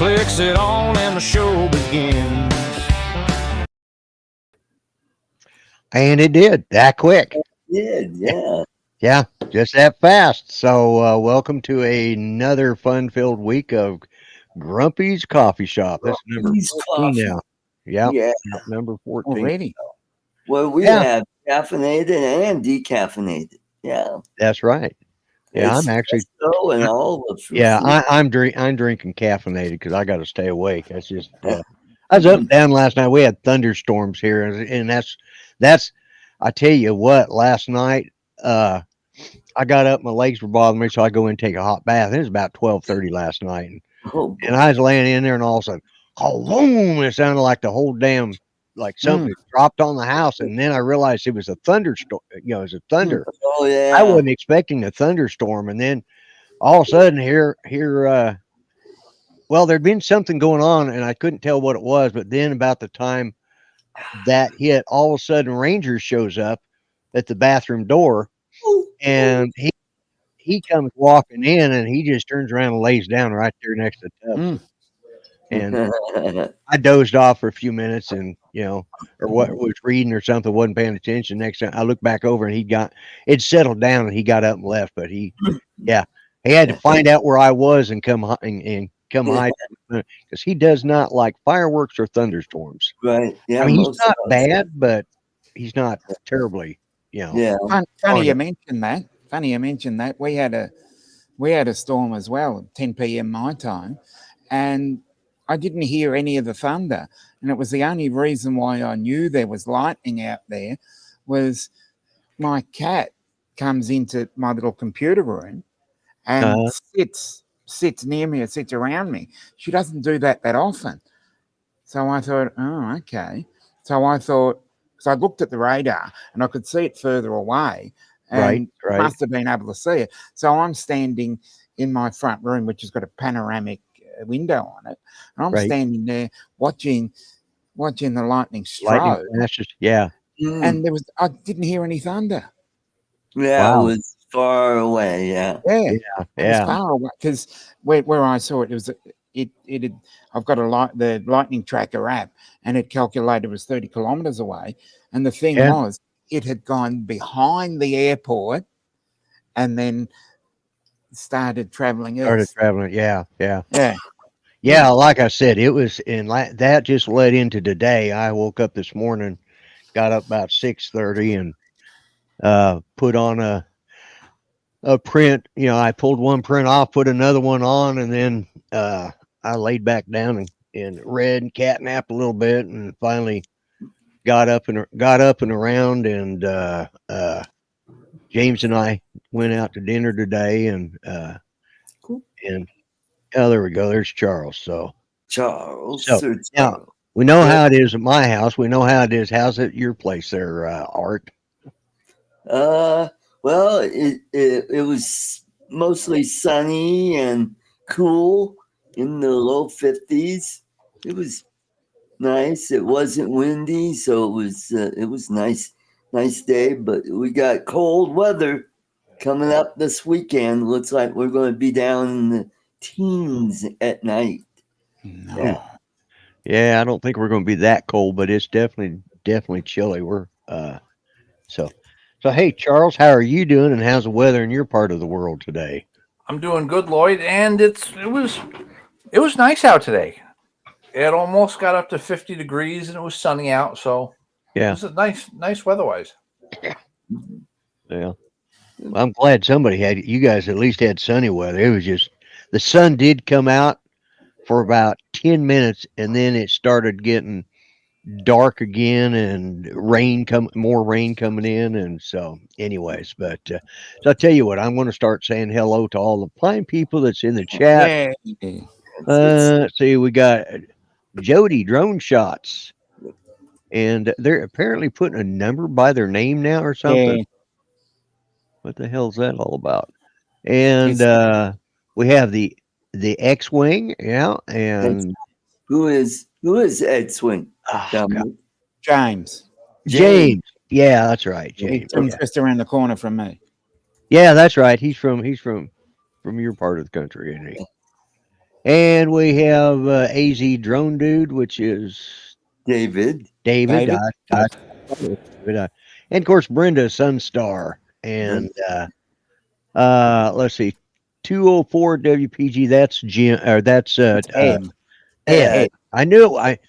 clicks it on and the show begins. And it did that quick. It did, yeah. Yeah, just that fast. So, welcome to another fun-filled week of Grumpy's Coffee Shop. That's number Grumpy's 14 Coffee. now. Yep, Yeah. number 14. Already. Well, we have caffeinated and decaffeinated. Yeah. That's right. Yeah, I'm actually. Espresso and all the fruit. Yeah, I'm drinking caffeinated because I got to stay awake. That's just. I was up and down last night. We had thunderstorms here, and that's. I tell you what, last night, I got up, my legs were bothering me, so I go in and take a hot bath. It was about 12:30 last night, and I was laying in there, and all of a sudden, oh, boom! It sounded like the whole damn, like something dropped on the house, and then I realized it was a thunderstorm. You know, it was a thunder. Oh yeah. I wasn't expecting a thunderstorm, and then all of a sudden, well, there'd been something going on, and I couldn't tell what it was. But then, about the time that hit, all of a sudden, Ranger shows up at the bathroom door. And he comes walking in, and he just turns around and lays down right there next to the tub. And I dozed off for a few minutes, and or what was reading or something, wasn't paying attention. Next time I looked back over, and it settled down, and he got up and left. But he had to find out where I was and come hide because he does not like fireworks or thunderstorms. Right? Yeah. I mean, he's not bad, but he's not terribly. Yeah. Funny you mentioned that. We had a storm as well at 10 p.m. my time, and I didn't hear any of the thunder. And it was the only reason why I knew there was lightning out there was my cat comes into my little computer room and sits near me or sits around me. She doesn't do that often. So I thought, oh, okay. So I looked at the radar and I could see it further away, and right. must have been able to see it. So I'm standing in my front room, which has got a panoramic window on it, and I'm standing there watching the lightning strike. And I didn't hear any thunder. Yeah, It was far away. Yeah. It was far away because where I saw it, I've got the lightning tracker app, and it calculated it was 30 kilometers away. And the thing was, it had gone behind the airport and then started traveling. Yeah. Like I said, it was, and that just led into today. I woke up this morning, got up about 6:30, and put on a print. I pulled one print off, put another one on, and then I laid back down and read and catnapped a little bit, and finally got up and around. And James and I went out to dinner today, and there we go. There's Charles. Charles. Now we know how it is at my house. We know how it is. How's it at your place there, Art? Well, it was mostly sunny and cool in the low 50s. It was nice. It wasn't windy, so it was nice day. But we got cold weather coming up this weekend. Looks like we're going to be down in the teens at night. No. Yeah, I don't think we're going to be that cold, but it's definitely chilly. We're so hey, Charles, how are you doing, and how's the weather in your part of the world today? I'm doing good, Lloyd, and it was nice out today. It almost got up to 50 degrees, and it was sunny out, so it was a nice weather-wise. Yeah. Well, I'm glad you guys at least had sunny weather. It was just, the sun did come out for about 10 minutes, and then it started getting dark again, and more rain coming in. And so anyways, but so I'll tell you what, I'm going to start saying hello to all the fine people that's in the chat. Let's see, we got Jody Drone Shots, and they're apparently putting a number by their name now or something. What the hell's that all about? And we have the X-Wing, and who is Ed Swing? James. Yeah, that's right. James. He's just around the corner from me. Yeah, that's right. He's from your part of the country, isn't he? And we have AZ Drone Dude, which is David. David. David. And of course, Brenda Sunstar. And let's see, 204 WPG. That's Jim, or that's Ed. Ed. I knew it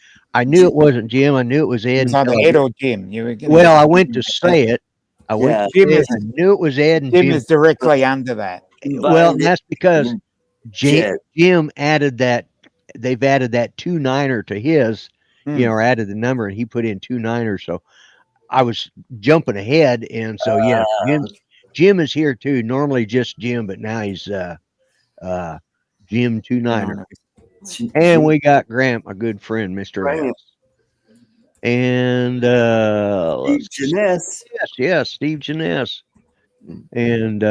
Jim. wasn't Jim. I knew it was It Ed. was either Ed or Jim. You were gonna Well, I say went to Jim. say it. I went Yeah. to Jim say it. is- I knew it was Ed and Jim Jim. is directly under that. Well, and that's because Jet. Jim added that. They've added that 29er to his, Hmm. or added the number, and he put in 29er. So I was jumping ahead, and so yeah, Jim is here too. Normally just Jim, but now he's Jim 29er. And we got Grant, my good friend, Mr. S. And yes, Steve Janess. And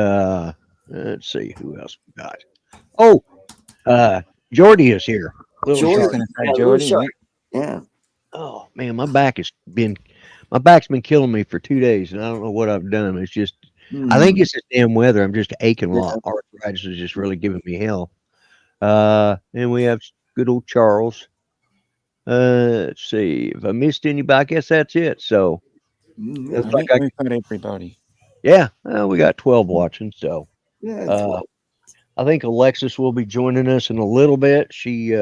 let's see who else we got. Oh, Jordy is here. Little Jordy. Yeah. Oh man, my back's been killing me for 2 days, and I don't know what I've done. It's just, I think it's this damn weather. I'm just aching a lot. Arthritis is just really giving me hell. And we have good old Charles. Let's see if I missed anybody. I guess that's it. So I think we've got everybody. Yeah, we got 12 watching. So Yeah. I think Alexis will be joining us in a little bit. She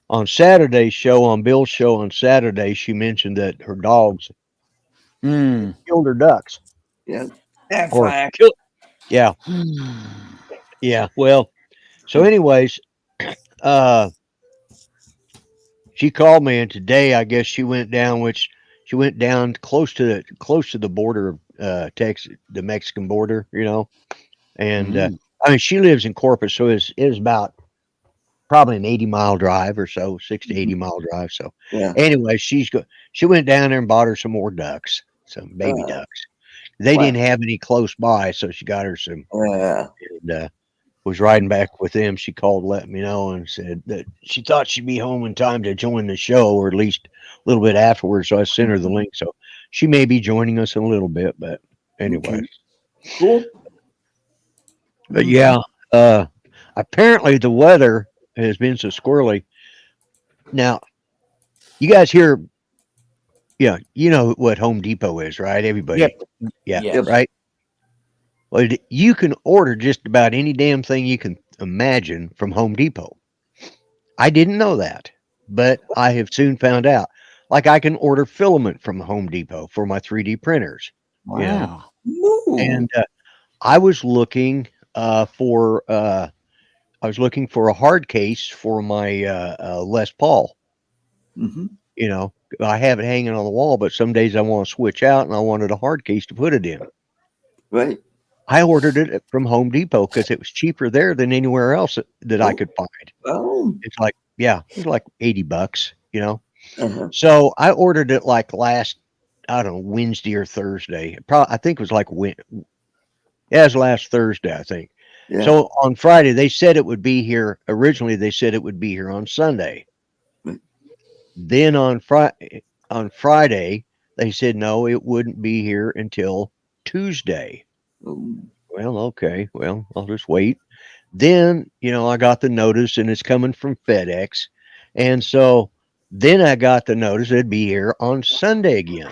on Saturday's show, on Bill's show on Saturday, she mentioned that her dogs killed her ducks. Yeah. Yeah. Yeah. Well, so anyways, she called me, and today I guess she went down, close to the border of Texas, the Mexican border, and I mean, she lives in Corpus, so it is about probably an 80-mile drive or so, 60 to 80-mile drive. So anyway, she went down there and bought her some more ducks, some baby ducks. They didn't have any close by, so she got her some. And was riding back with them. She called, let me know, and said that she thought she'd be home in time to join the show, or at least a little bit afterwards. So I sent her the link. So she may be joining us in a little bit, but anyway. Cool. But yeah, apparently the weather has been so squirrely. Now, you guys hear, you know what Home Depot is, right? Everybody. Yep. Right? Well, you can order just about any damn thing you can imagine from Home Depot. I didn't know that, but I have soon found out. Like, I can order filament from Home Depot for my 3D printers. Wow. And I was looking for a hard case for my Les Paul. I have it hanging on the wall, but some days I want to switch out, and I wanted a hard case to put it in. Right. I ordered it from Home Depot because it was cheaper there than anywhere else that I could find. Oh. It's like $80, So I ordered it like last, I don't know, Wednesday or Thursday. I think it was like it was last Thursday, I think. Yeah. So on Friday, they said it would be here. Originally, they said it would be here on Sunday. Then on Friday, they said no, it wouldn't be here until Tuesday. Well, okay. Well, I'll just wait. Then, I got the notice, and it's coming from FedEx. And so then I got the notice it'd be here on Sunday again.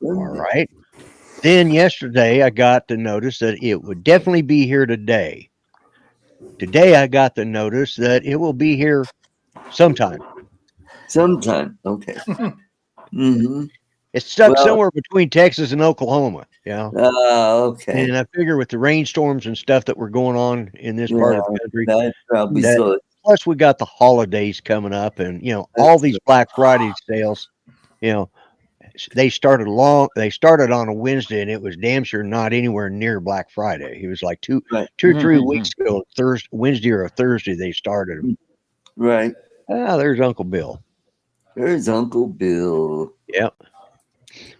All right. Then yesterday I got the notice that it would definitely be here today. Today I got the notice that it will be here sometime. Okay. It's stuck somewhere between Texas and Oklahoma. Okay. And I figure with the rainstorms and stuff that were going on in this part of the country, that's probably so. Plus we got the holidays coming up, and all these Black Friday sales. They started on a Wednesday, and it was damn sure not anywhere near Black Friday. It was like two or 3 weeks ago, Wednesday or a Thursday, they started them. Right. There's Uncle Bill. There's Uncle Bill. Yep.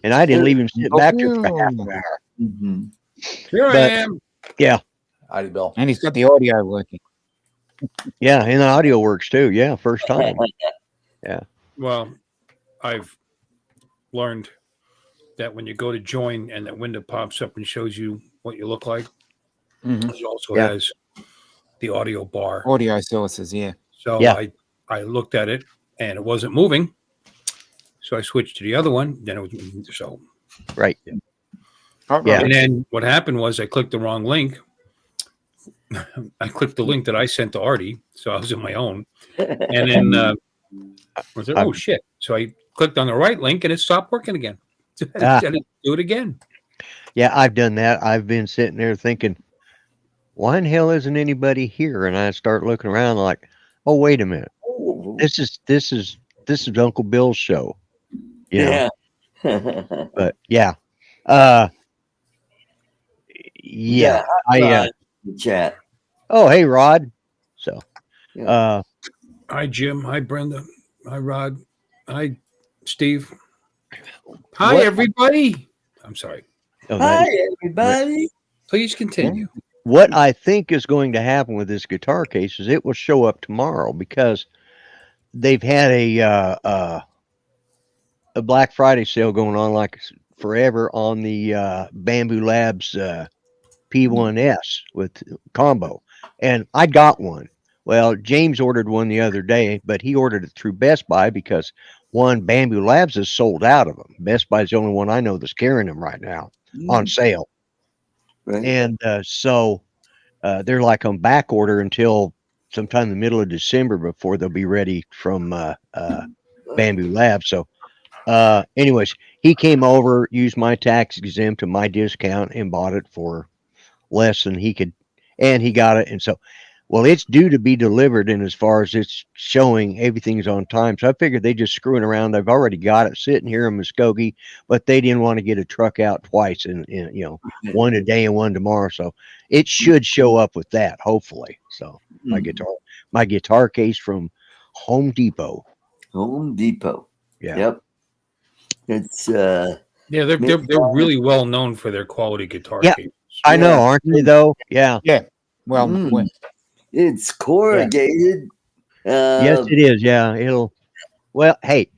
And I didn't leave him sit back there for half an hour. Here I am. Yeah. Howdy, Bill. And he's got the audio working. Yeah, and the audio works too. Yeah, first time. Yeah. Well, I've learned that when you go to join and that window pops up and shows you what you look like, it also has the audio bar. Audio sources, yeah. So Yeah. I looked at it and it wasn't moving. So I switched to the other one. Then it was so. Right. Right, Yeah. right. And then what happened was I clicked the wrong link. I clicked the link that I sent to Artie, so I was in my own. And then I was like, oh shit! So I clicked on the right link and it stopped working again. I didn't do it again. Yeah, I've done that. I've been sitting there thinking, why in hell isn't anybody here? And I start looking around like, oh, wait a minute. This is Uncle Bill's show. You know? Yeah. But yeah. Yeah. The chat. Oh, hey, Rod. So Yeah. Hi, Jim. Hi, Brenda. Hi, Rod. Hi, Steve. Hi, What? everybody. I'm sorry. oh, Hi, that- everybody. Please continue. what I think is going to happen with this guitar case is it will show up tomorrow because they've had a Black Friday sale going on like forever on the Bamboo Labs P1S with combo, and I got one. Well, James ordered one the other day, but he ordered it through Best Buy because one, Bamboo Labs is sold out of them. Best Buy is the only one I know that's carrying them right now on sale. Right. And so they're like on back order until sometime in the middle of December before they'll be ready from Bamboo Labs. So anyways, he came over, used my tax exempt and my discount and bought it for less than he could, and he got it. And so, well, it's due to be delivered, and as far as it's showing, everything's on time. So I figured they just screwing around. They've already got it sitting here in Muskogee, but they didn't want to get a truck out twice, and you know, one today and one tomorrow. So it should show up with that, hopefully. So my guitar case from Home Depot. Home Depot. Yeah. Yep. It's Yeah, they're really well known for their quality guitar Yeah. cases. I know, aren't they though? Yeah. Yeah. Well, it's corrugated. Yes, it is. Yeah. Well, hey,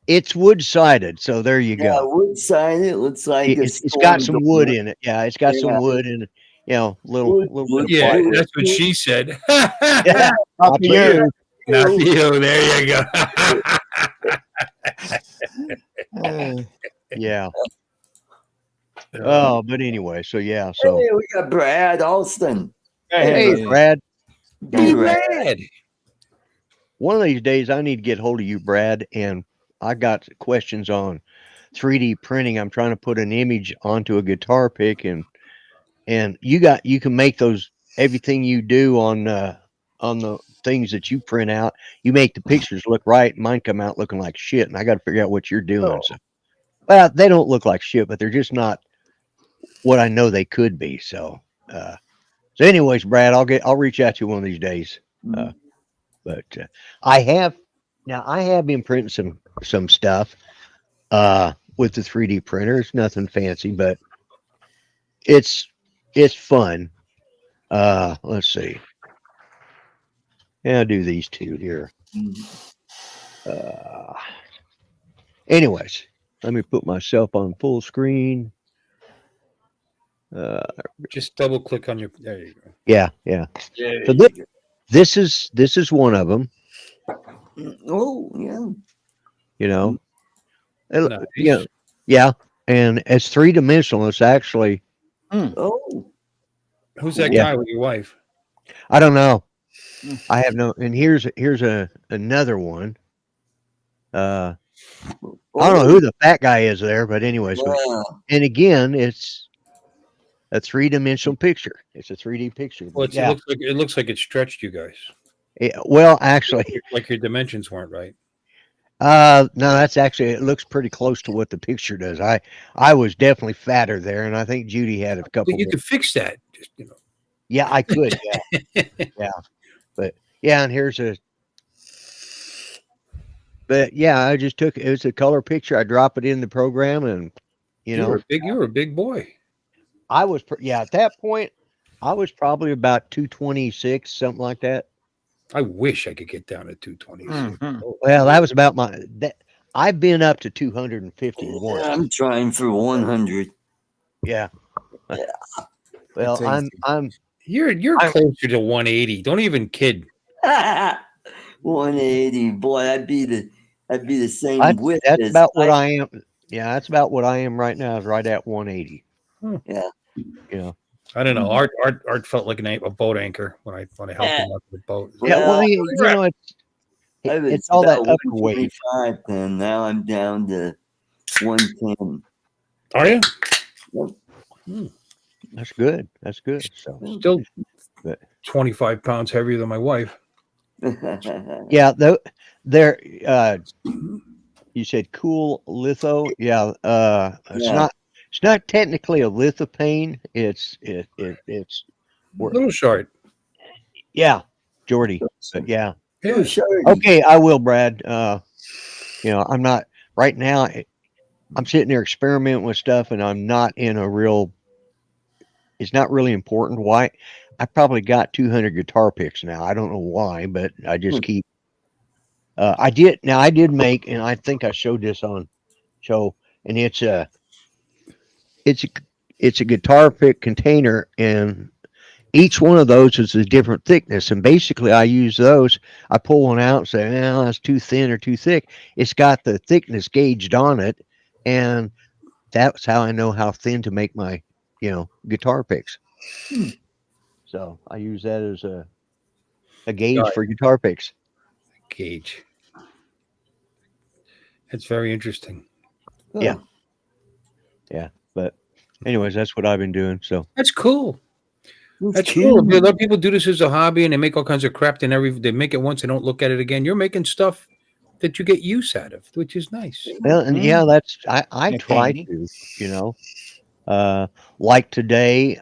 it's wood sided. So there you Yeah, go. wood side. It looks like It's got some wood in it. Yeah. It's got some wood and, you know, little bit of Yeah, plywood. that's what she said. Yeah. Not for you. Not for you. There you go. Yeah. Oh, but anyway, so yeah. So Hey, we got Brad Alston. hey, Brad. Hey, Brad. One of these days I need to get hold of you, Brad, and I got questions on 3D printing. I'm trying to put an image onto a guitar pick, and you can make those, everything you do on the things that you print out, you make the pictures look right. Mine come out looking like shit, and I got to figure out what you're doing. So, well, they don't look like shit, but they're just not what I know they could be. So anyways, Brad, I'll reach out to you one of these days. But I have been printing some stuff with the 3D printer. It's nothing fancy, but it's fun. Let's see. Yeah, I'll do these two here. Anyways, let me put myself on full screen. Just double click on your. There you go. Yeah. So this is one of them. Oh, yeah. You know, Nice. yeah, and it's 3-dimensional. It's actually, Oh, Who's that Yeah. guy with your wife? I don't know. I have no. And here's another one. I don't know who the fat guy is there, but anyways. yeah. And again, it's a 3-dimensional picture. It's a 3D picture. Well, But yeah. it looks like it stretched you guys. Well, actually, Like your dimensions weren't right. no, that's actually, it looks pretty close to what the picture does. I was definitely fatter there, and I think Judy had a couple. But you could fix that. Just, Yeah, I could. Yeah, yeah, but yeah, and but yeah, I just took it was a color picture. I drop it in the program, and you were a big boy. I was at that point, I was probably about 226, something like that. I wish I could get down to 226. Well, that was about I've been up to 251. I'm trying for 100. Yeah. Yeah. Well, That's easy. I'm You're closer to 180. Don't even kid. 180. Boy, I'd be the same That's, width. that's as about what I am. Yeah, that's about what I am right now. Is right at 180. Yeah. You know. I don't know. Art felt like a boat anchor when I helped him out with the boat. Yeah, well, you know, I was it's all that about upper weight. 125 then. Now I'm down to 110. Are you? Yep. That's good. That's good. So Still but 25 pounds heavier than my wife. yeah, there you said cool litho. Yeah, it's not technically a lithophane. It's A little short. yeah, Jordy. But yeah. Oh, sure. Okay, I will, Brad. You know, I'm not right now. I'm sitting there experimenting with stuff, and I'm not in a real. It's not really important. Why? I probably got 200 guitar picks now. I don't know why, but I just keep. I did make, and I think I showed this on show, and it's a guitar pick container, and each one of those is a different thickness, and basically I use those. I pull one out and say, "Well, that's too thin or too thick." It's got the thickness gauged on it, and that's how I know how thin to make my, guitar picks. So I use that as a gauge for guitar picks. Gauge. It's very interesting. Yeah. But anyways, that's what I've been doing. So that's cool. That's cool. A lot of people do this as a hobby, and they make all kinds of crap. They make it once, they don't look at it again. You're making stuff that you get use out of, which is nice. Well, and that's I try to, like today,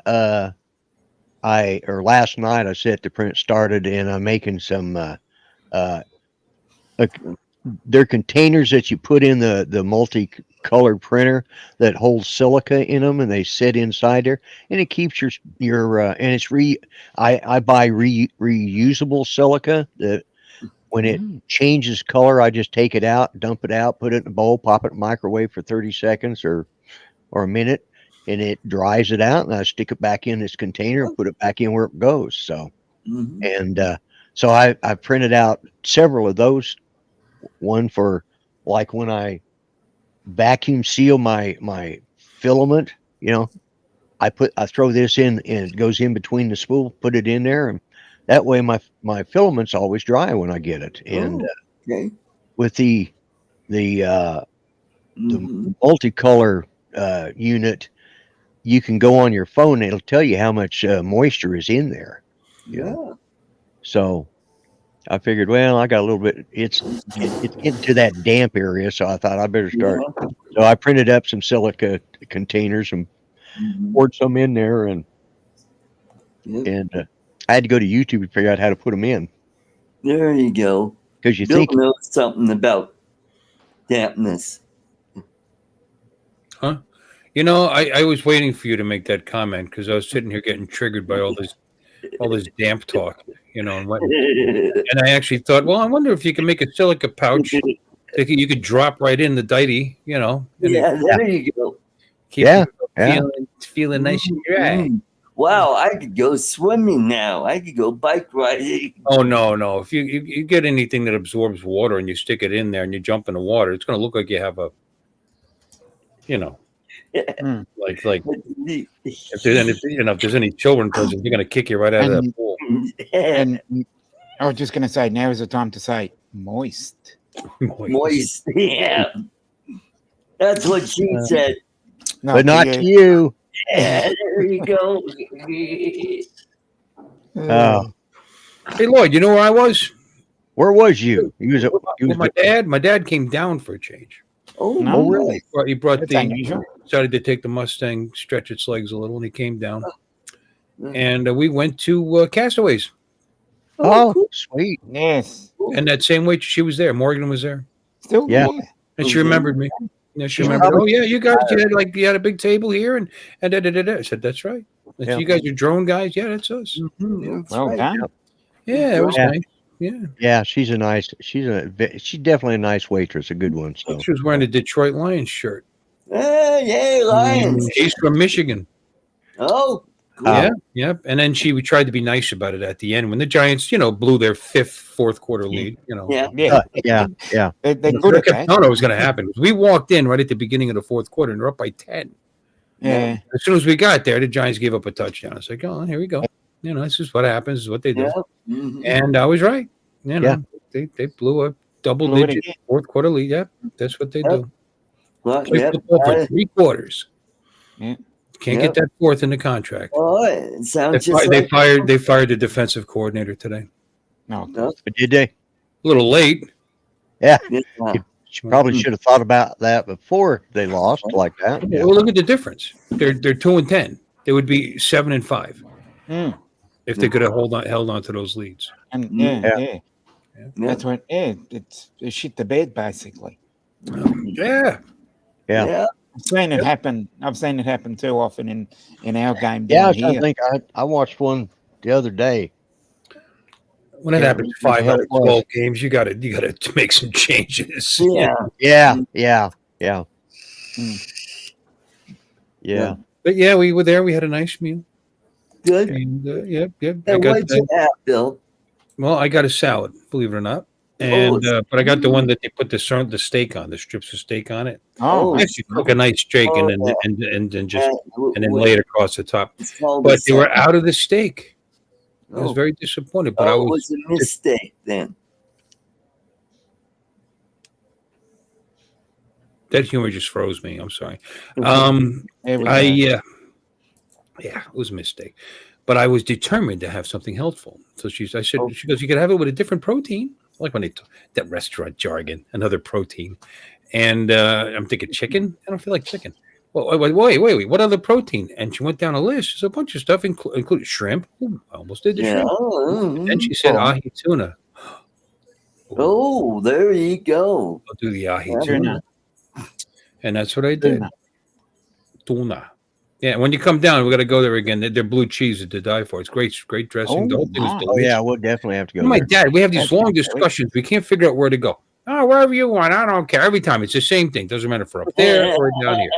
last night I set the print started, and I'm making some they're containers that you put in the multicolored printer that holds silica in them, and they sit inside there, and it keeps your and it's I buy reusable silica that when it changes color, I just take it out, dump it out, put it in a bowl, pop it in the microwave for 30 seconds or a minute, and it dries it out, and I stick it back in this container and put it back in where it goes. So and so I printed out several of those. One for like when I vacuum seal my filament, I throw this in, and it goes in between the spool, put it in there, and that way my filament's always dry when I get it. And with the multicolor unit, you can go on your phone, and it'll tell you how much moisture is in there. So I figured, well, I got a little bit. It's getting to that damp area, so I thought I better start. So I printed up some silica containers and poured some in there, and I had to go to YouTube to figure out how to put them in. There you go. Because you Bill think knows something about dampness. Huh? I was waiting for you to make that comment because I was sitting here getting triggered by all this damp talk, and I actually thought, well, I wonder if you can make a silica pouch that you could drop right in the diety, There you go. Keep feeling nice and dry. Wow, I could go swimming now. I could go bike riding. Oh no! If you get anything that absorbs water and you stick it in there and you jump in the water, it's going to look like you have a, like if there's any children present, they're going to kick you right out of that pool. And I was just going to say, now is the time to say moist. Moist, yeah. That's what she said. No, but not to you. Yeah, there you go. Hey, Lloyd, you know where I was? Where was you? He was with my dad. My dad came down for a change. Oh, really? He brought decided to take the Mustang, stretch its legs a little, and he came down. And we went to Castaways. Oh, cool. Sweet. Yes. And that same way she was there. Morgan was there. Still yeah. And she remembered me. She remembered, oh yeah, you guys you had a big table here and I said, that's right. Yeah. You guys are drone guys? Yeah, that's us. Well done. Yeah, it was nice. Yeah, she's definitely a nice waitress, a good one. So she was wearing a Detroit Lions shirt. Yay, Lions. He's from Michigan. Oh. Yeah. And then she tried to be nice about it at the end when the Giants, blew their fourth quarter lead. Yeah. Yeah. They're I good at kept that. telling her it was going to happen. We walked in right at the beginning of the fourth quarter and they're up by 10. Yeah. As soon as we got there, the Giants gave up a touchdown. I was like, oh, here we go. This is what happens. This is what they do. Yeah. Mhm. And I was right. They blew a double-digit again. fourth quarter lead. Yep, that's what they do. Well, Play yep. football for 3 quarters. Yeah. Can't get that fourth in the contract. Oh, it sounds They just like fired the defensive coordinator today. No. No. But did they? A little late. Yeah. Yeah. She probably should have thought about that before they lost like that. Yeah. Well, look at the difference. They're 2-10. They would be 7-5 Mm. if they could have held on to those leads. And Yeah. yeah. That's what. Yeah, it's shit the bed basically. Yeah. Yeah. I've seen it happen. I've seen it happen too often in our game Yeah, I down was trying to here. think. I watched one the other day. When it Yeah, happens what the 5 hell out of it was. 12 games, you gotta make some changes. Yeah. Yeah. Mm. Yeah. But yeah, we were there. We had a nice meal. Good. And yep. Hey, what'd you have, Bill? Well, I got a salad, believe it or not. And but I got the one that they put the steak on, the strips of steak on it. Oh, I actually cook a nice steak and then lay it across the top. But they were out of the steak. I was very disappointed. But it was a mistake then. That humor just froze me. I'm sorry. there we go. Yeah, it was a mistake. But I was determined to have something healthful. So she goes, you could have it with a different protein. Like when they that restaurant jargon, another protein. And I'm thinking chicken. I don't feel like chicken. Well, wait. What other protein? And she went down a list. There's a bunch of stuff, including shrimp. Ooh, I almost did the shrimp. And then she said ahi tuna. Oh, there you go. I'll do the ahi Tuna. and that's what I did. Tuna. Yeah, when you come down, we got to go there again. They're blue cheese to die for. It's great dressing. The whole thing is nice. delicious. Oh yeah, we'll definitely have to go. My there. dad, we have these That's long great. discussions. We can't figure out where to go. Oh, wherever you want. I don't care. Every time it's the same thing. Doesn't matter if we're up there or down here.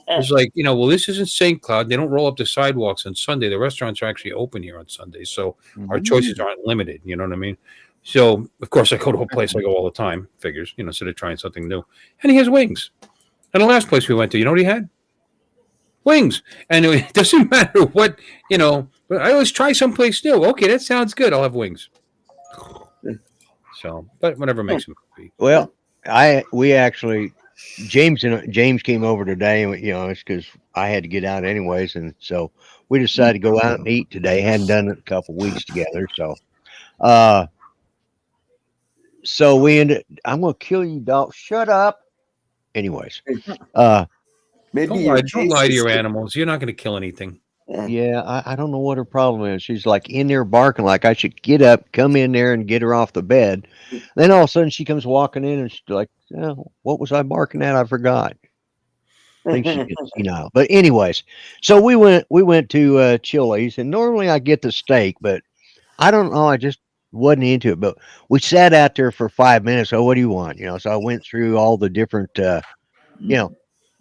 It's like, well, this isn't St. Cloud. They don't roll up the sidewalks on Sunday. The restaurants are actually open here on Sunday. So our choices aren't limited. You know what I mean? So, of course, I go to a place I go all the time. Figures, instead of trying something new. And he has wings. And the last place we went to, you know what he had? Wings. And it doesn't matter what, but I always try someplace new. Okay, that sounds good. I'll have wings. So, but whatever makes him happy. Well, we actually James came over today, and it's because I had to get out anyways, and so we decided to go out and eat today. Hadn't done it in a couple weeks together, so we ended. I'm gonna kill you, dog. Shut up. Anyways, Maybe don't lie to your animals. You're not going to kill anything. yeah, I don't know what her problem is. She's like in there barking like I should get up, come in there, and get her off the bed. Then all of a sudden she comes walking in, and she's like, oh, "What was I barking at? I forgot." I think she gets senile. But anyways, so we went to Chili's, and normally I get the steak, but I don't know. I just wasn't into it. But we sat out there for 5 minutes. Oh, what do you want? So I went through all the different,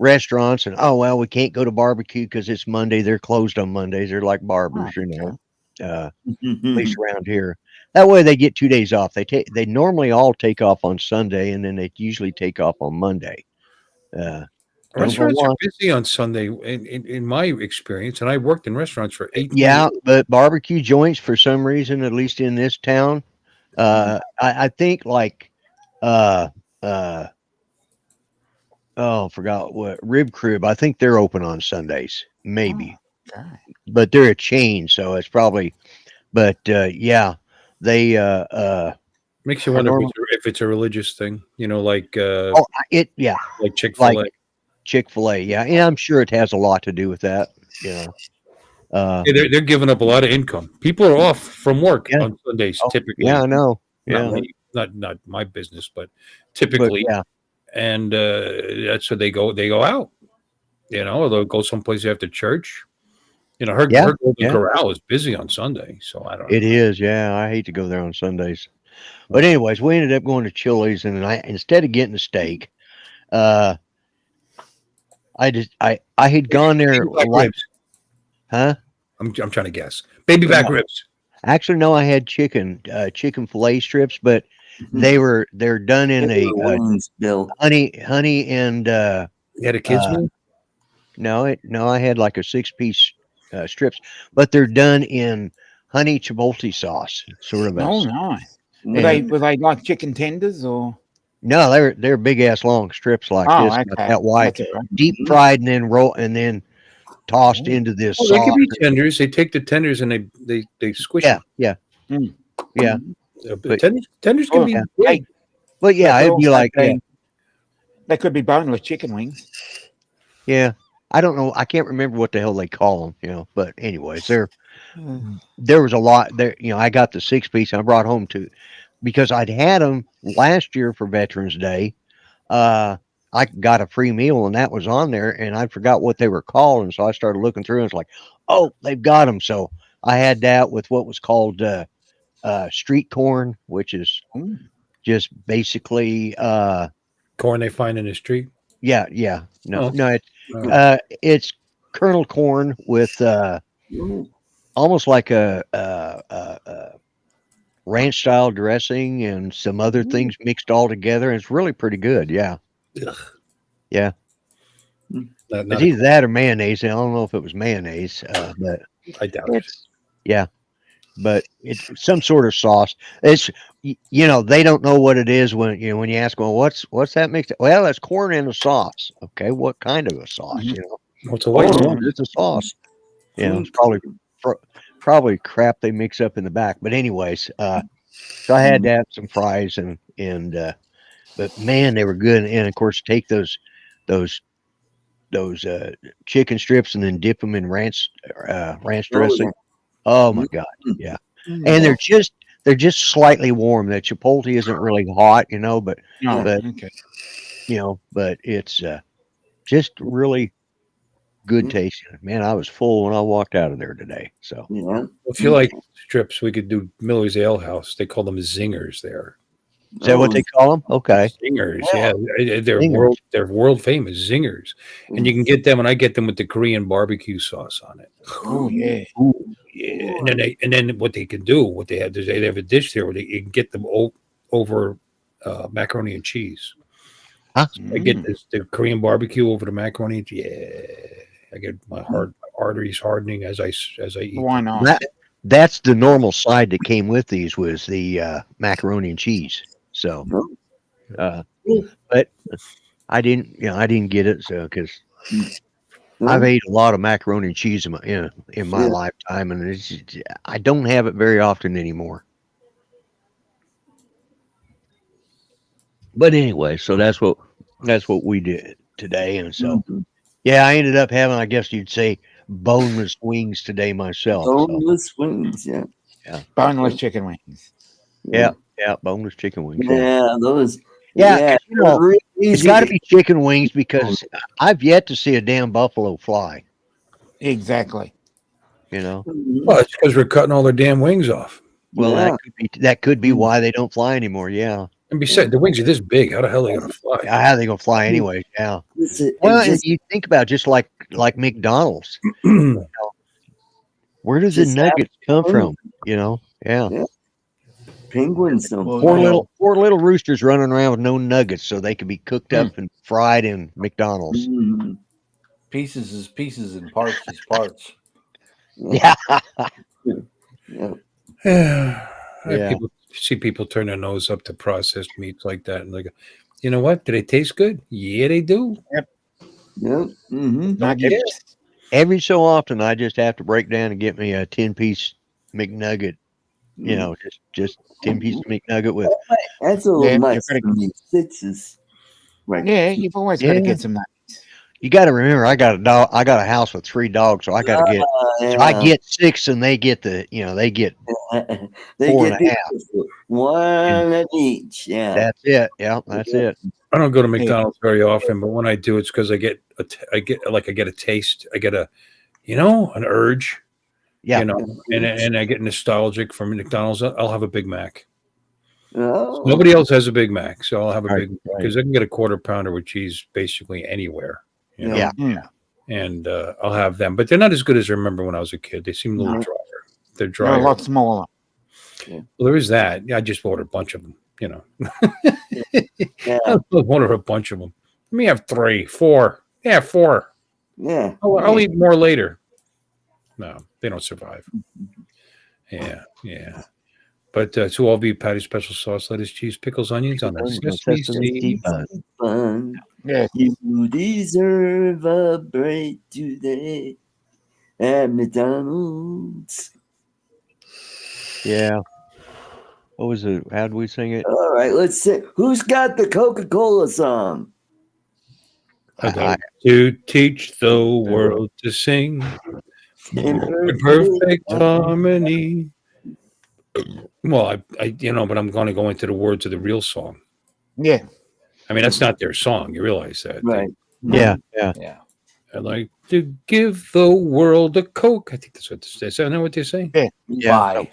restaurants, and we can't go to barbecue because it's Monday. They're closed on Mondays. They're like barbers, at least around here. That way they get 2 days off. They normally all take off on Sunday, and then they usually take off on Monday. Restaurants are busy on Sunday, in my experience, and I worked in restaurants for 8 years. Yeah, but barbecue joints, for some reason, at least in this town, I think like forgot what rib crib. I think they're open on Sundays, maybe, but they're a chain, so it's probably. But yeah, they makes you wonder if it's a religious thing, like like Chick-fil-A. Like Chick-fil-A, yeah, I'm sure it has a lot to do with that. They're giving up a lot of income. People are off from work on Sundays typically. Yeah, I know. Yeah, not my business, but typically. But, yeah. And that's where they go. They go out, or they'll go someplace after church. Her Golden Corral is busy on Sunday, so I don't know. It is, yeah. I hate to go there on Sundays, but anyways, we ended up going to Chili's, and instead of getting a steak, I had gone there. Black ribs. Huh? I'm trying to guess. Baby back ribs. Actually, no, I had chicken fillet strips, but they're done in They a were wings, Bill. honey and You had a kids meal? no, I had like a 6-piece strips, but they're done in honey chipotle sauce, sort of. Oh, nice. Yeah. Were they like chicken tenders or? No, they're big ass long strips like Oh, this, okay. about that wide, That's all right. deep fried, and then tossed into this Oh, they sauce. could be tenders. They take the tenders and they squish them. Yeah. But tenders can Oh, be yeah. big. But yeah, They could it'd be also like they could be boneless chicken wings. yeah. I don't know. I can't remember what the hell they call them, But anyways, there was a lot there. I got the 6-piece. I brought home because I'd had them last year for Veterans Day. I got a free meal and that was on there, and I forgot what they were called, and so I started looking through and it's like, oh, they've got them. So I had that with what was called street corn, which is just basically Corn they find in the street. no, it's kernel corn with almost like a ranch style dressing and some other things mixed all together. It's really pretty good. Yeah. Ugh. Yeah. Not It's either that or mayonnaise. I don't know if it was mayonnaise, but I doubt it. yeah. But it's some sort of sauce. It's they don't know what it is when you ask, well, what's that mixed? Well, that's corn in a sauce. Okay, what kind of a sauce? What's a white sauce? It's a sauce. It's probably crap they mix up in the back. But anyways, so I had to have some fries and but man, they were good. And of course, take those chicken strips and then dip them in ranch dressing. Oh my God. Yeah. And they're just slightly warm. That chipotle isn't really hot, but but it's just really good tasting. Man, I was full when I walked out of there today. So if you like strips, we could do Miller's Ale House. They call them zingers there. Is that what they call them? Okay. Zingers, yeah. They're world famous zingers. And you can get them, and I get them with the Korean barbecue sauce on it. Oh yeah. Yeah. And then what they can do, what they have is they have a dish there where you can get them over macaroni and cheese. Huh? So I get the Korean barbecue over the macaroni and cheese. Yeah. I get my arteries hardening as I eat. Why not? That's the normal side that came with these was the macaroni and cheese. So, but I didn't get it. So, because I've ate a lot of macaroni and cheese in my lifetime, and I don't have it very often anymore. But anyway, so that's what we did today, and so yeah, I ended up having, I guess you'd say, boneless wings today myself. Boneless wings, yeah. Boneless chicken wings. Yeah, boneless chicken wings. Yeah, those. Yeah, it's got to be chicken wings because I've yet to see a damn buffalo fly. Exactly. Well, it's because we're cutting all their damn wings off. Well, that could be why they don't fly anymore. Yeah. And besides, the wings are this big. How the hell are they going to fly? How are they going to fly anyway? Yeah. You think about just like McDonald's. Where does the nuggets come from? Yeah. Penguins. Poor little roosters running around with no nuggets, so they could be cooked up and fried in McDonald's. Pieces is pieces and parts is parts. Yeah. Yeah. People turn their nose up to processed meats like that, and they go, you know what? Do they taste good? Yeah, they do. Yep. Nuggets. Every so often, I just have to break down and get me a 10-piece McNugget. Just 10-piece McNugget with. That's a little much for me. 6 is right. Yeah, you've always got to get some nuggets. You got to remember, I got a dog. I got a house with 3 dogs, so I got to get. So I get 6, and they get they get 4.5. One at each. Yeah, that's it. Yeah, that's it. I don't go to McDonald's very often, but when I do, it's because I get a taste. I get an urge. Yeah. And I get nostalgic from McDonald's. I'll have a Big Mac. Oh. Nobody else has a Big Mac, so I'll have a Big Mac because I can get a quarter pounder with cheese basically anywhere. Yeah. and I'll have them. But they're not as good as I remember when I was a kid. They seem a little drier. They're drier. They're a lot smaller. Well, there is that. Yeah, I just ordered a bunch of them. You know, Yeah. I'll order a bunch of them. Let me have 3, 4. Yeah, 4. Yeah. I'll eat more later. No, they don't survive. Yeah. But to all beef patty, special sauce, lettuce, cheese, pickles, onions on the sesame seed bun. Fun. Yeah. You deserve a break today at McDonald's. Yeah. What was it? How did we sing it? All right, let's see. Who's got the Coca-Cola song? I got to teach the world to sing in perfect harmony. Well, I but I'm going to go into the words of the real song. Yeah. I mean, that's not their song. You realize that, Right. Yeah. I'd like to give the world a Coke. I think that's what they say. Is that not what they say? Yeah. Buy.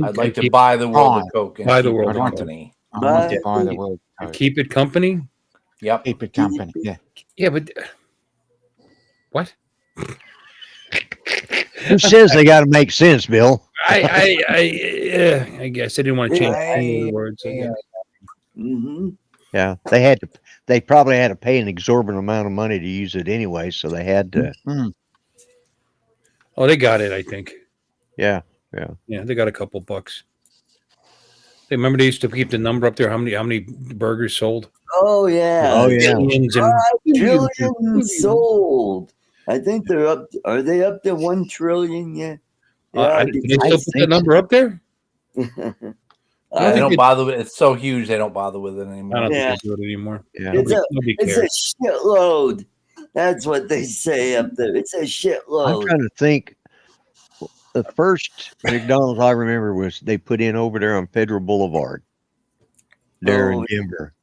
I'd like to buy the world a Coke and buy the keep world it a Coke. company. I want to buy the world. Keep it company. Yep. Keep it company. Yeah. Yeah, but what? Who says they got to make sense, Bill? I guess I didn't want to change any of the words. Mm-hmm. Yeah, they probably had to pay an exorbitant amount of money to use it anyway, so they had to. Oh, they got it, I think. Yeah, they got a couple bucks. They remember they used to keep the number up there. How many burgers sold? Oh yeah. Oh yeah. Billions and 5 trillion sold. I think they're up. Are they up to 1 trillion yet? They still put that number up there? They don't bother with it. It's so huge they don't bother with it anymore. I don't think they do it anymore. Yeah. Nobody It's cares. a shitload. That's what they say up there. It's a shitload. I'm trying to think. The first McDonald's I remember was they put in over there on Federal Boulevard, there in Denver.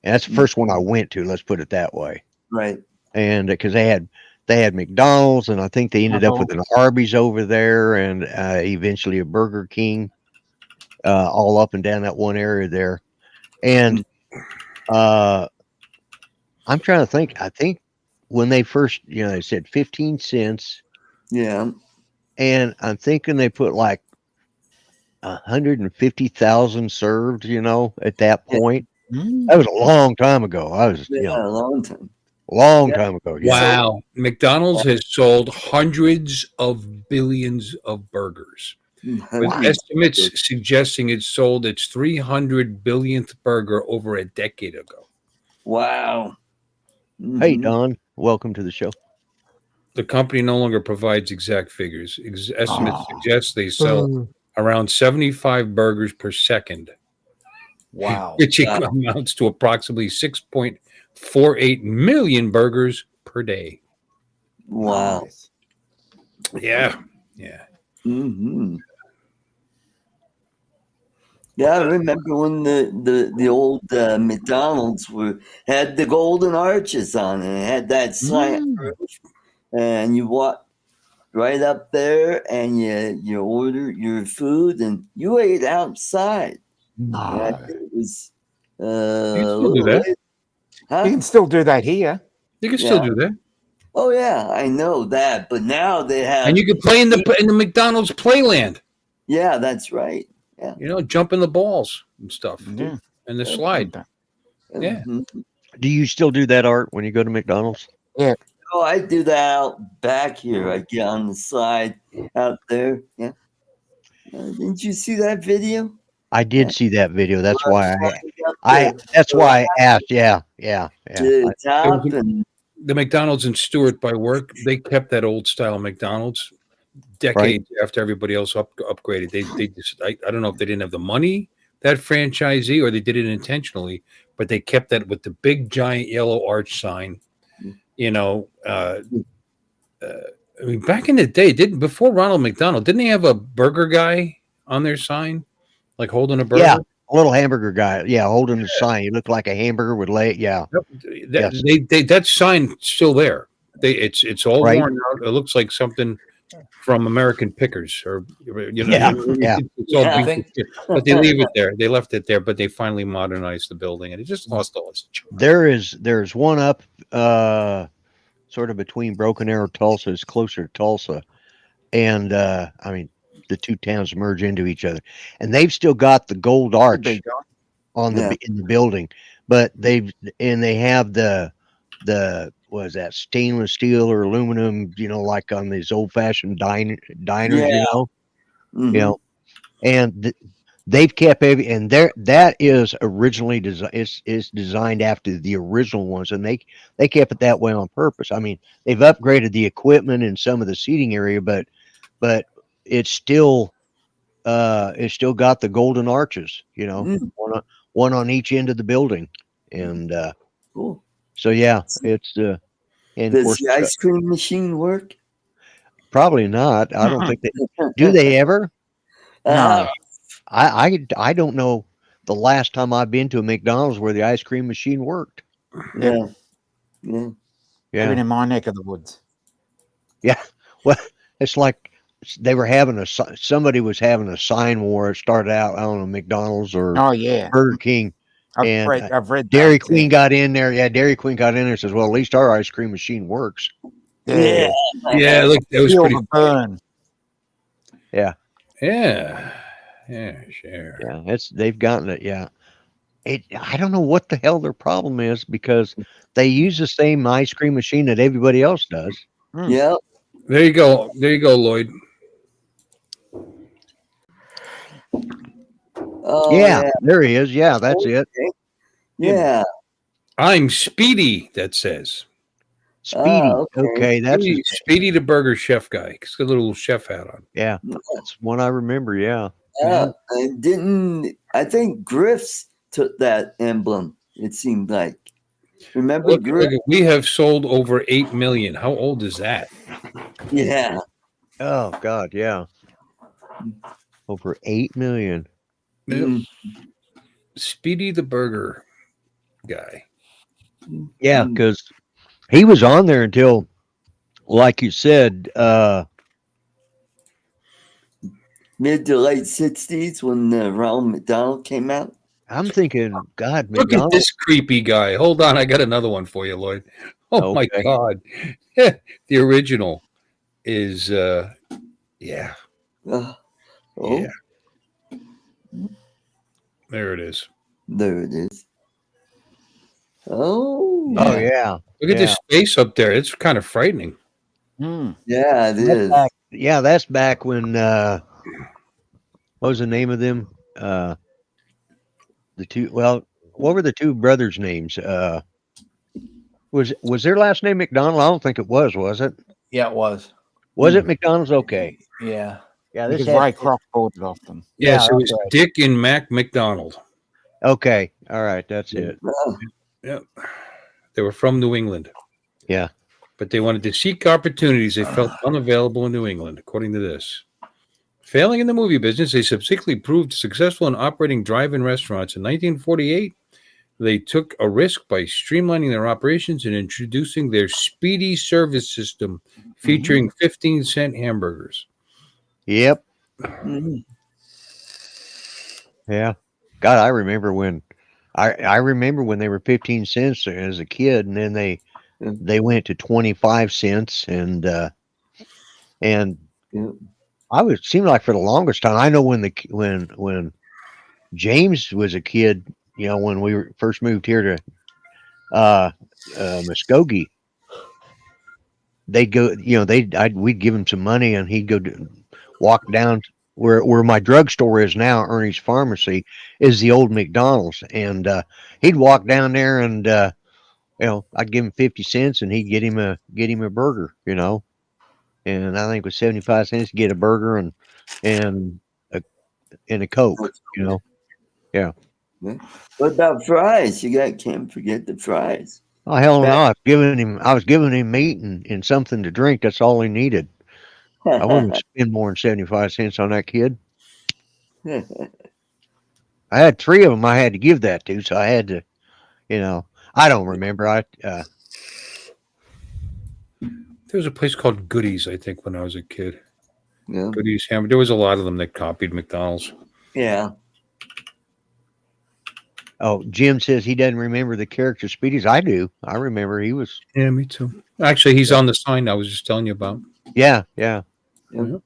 And that's the first one I went to. Let's put it that way. Right. And because they had McDonald's, and I think they ended up with an Arby's over there, and eventually a Burger King, all up and down that one area there. And I'm trying to think. I think when they first, they said 15 cents. Yeah. And I'm thinking they put like 150,000 served, at that point. That was a long time ago. A long time. Long time ago. Yeah. Wow. McDonald's has sold hundreds of billions of burgers. With estimates suggesting it sold its 300 billionth burger over a decade ago. Wow. Hey, Don. Welcome to the show. The company no longer provides exact figures. Estimates suggest they sell around 75 burgers per second. Wow. Which amounts to approximately 6.48 million burgers per day. Wow. Yeah. Mm-hmm. Yeah, I remember when the old McDonald's had the golden arches on it. It had that slant roof, and you walk right up there, and you order your food, and you ate outside. I think it was. You can still do that. Huh? You can still do that here. You can still do that. Oh yeah, I know that, but now they have. And you can play in the McDonald's playland. Yeah, that's right. Yeah. Jump in the balls and stuff. Yeah. And the slide. Yeah. Mm-hmm. Do you still do that, Art, when you go to McDonald's? Yeah. Oh, I do that out back here. I get on the slide out there. Yeah. Didn't you see that video? I did see that video. That's why that's why I asked. Yeah. The top and The McDonald's in Stewart by work, they kept that old style McDonald's decades after everybody else upgraded. They just I don't know if they didn't have the money, that franchisee, or they did it intentionally, but they kept that with the big giant yellow arch sign. I mean, back in the day, before Ronald McDonald, didn't they have a burger guy on their sign, like holding a burger? Yeah, a little hamburger guy. Yeah, holding the sign. He looked like a hamburger with leg. Yeah, that sign's still there. It's all worn out. It looks like something from American Pickers, or It's all but they leave it there. They left it there, but they finally modernized the building, and it just lost all its charm. There's one up sort of between Broken Arrow, Tulsa. It's closer to Tulsa, and I mean the two towns merge into each other, and they've still got the gold arch on the in the building, but they have the was that stainless steel or aluminum, you know, like on these old fashioned diners, you know, Mhm. you know, and they've kept every, and there that is originally designed. It's designed after the original ones, and they kept it that way on purpose. I mean, they've upgraded the equipment and some of the seating area, but it's still got the golden arches, you know, Mm. one on each end of the building, and Cool. so yeah, it's and of Does course the ice cream machine work? probably not. I don't think they do. They ever? Uh, I don't know the last time I've been to a McDonald's where the ice cream machine worked. yeah. Yeah. Even Yeah, in my neck of the woods. yeah. Well, it's like they were having somebody was having a sign war. It started out, I don't know, McDonald's or Oh yeah, Burger King, and I've read Dairy that, Queen got in there. Yeah, Dairy Queen got in there and says, "Well, at least our ice cream machine works." Yeah. Yeah, look, that was Feel pretty. the burn. Yeah, Yeah, sure. yeah. They've gotten it. Yeah, I don't know what the hell their problem is because they use the same ice cream machine that everybody else does. Yeah. There you go, Lloyd. Oh Yeah, yeah. there he is. Yeah, that's it. Okay. Yeah. I'm Speedy. That says Speedy. okay. Okay, that's Speedy the burger chef guy. He's got a little chef hat on. yeah. That's one I remember. Yeah. And I think Griff's took that emblem, it seemed like. Remember Look, Griff? we have sold over 8 million. How old is that? Yeah. Oh God, yeah. Over 8 million. Mm. Speedy the burger guy. Yeah, Mm. because he was on there until, like you said, Mid to late 60s when Ronald McDonald came out. I'm thinking, God, Look at McDonald's. this creepy guy. Hold on, I got another one for you, Lloyd. Oh my Okay. God. The original is yeah. Oh, Yeah. There it is. there it is. Oh, Oh yeah. Look at this space up there. It's kind of frightening. Mm. yeah, it That's is. back, yeah, that's back when what was the name of them? The two, well, what were the two brothers' names? Was their last name McDonald? I don't think it was it? Yeah, it was. Was it McDonald's? Okay. Yeah. Yeah, this Because Ray Kroc bought it off them. Yes, Yeah, it was okay. Dick and Mac McDonald. Okay. All right, that's it. Yep. They were from New England. Yeah. But they wanted to seek opportunities they felt unavailable in New England, according to this. Failing in the movie business, they subsequently proved successful in operating drive-in restaurants. In 1948, they took a risk by streamlining their operations and introducing their Speedy service system featuring 15-cent hamburgers. Yep. Mhm. Yeah. God, I remember when I remember when they were 15 cents as a kid, and then they went to 25 cents, and Yeah. I would seem like for the longest time. I know when James was a kid, you know, when we first moved here to Muskogee, they'd go, you know, we'd give him some money, and he'd go walk down where my drugstore is now. Ernie's Pharmacy is the old McDonald's, and he'd walk down there, and you know, I'd give him 50 cents, and he'd get him a burger, you know, and I think it was 75 cents to get a burger and a Coke, you know. Yeah. What about fries? Can't forget the fries. Oh hell no! I was giving him meat and something to drink. That's all he needed. I wouldn't spend more than 75 cents on that kid. I had 3 of them I had to give that to, so I had to, you know. I don't remember. There was a place called Goodies, I think, when I was a kid. Yeah. Goodies hamburger. There was a lot of them that copied McDonald's. Yeah. Oh, Jim says he doesn't remember the character Speedies. I do. I remember he was. Yeah, me too. Actually, he's on the sign I was just telling you about. Yeah, yeah. Yeah.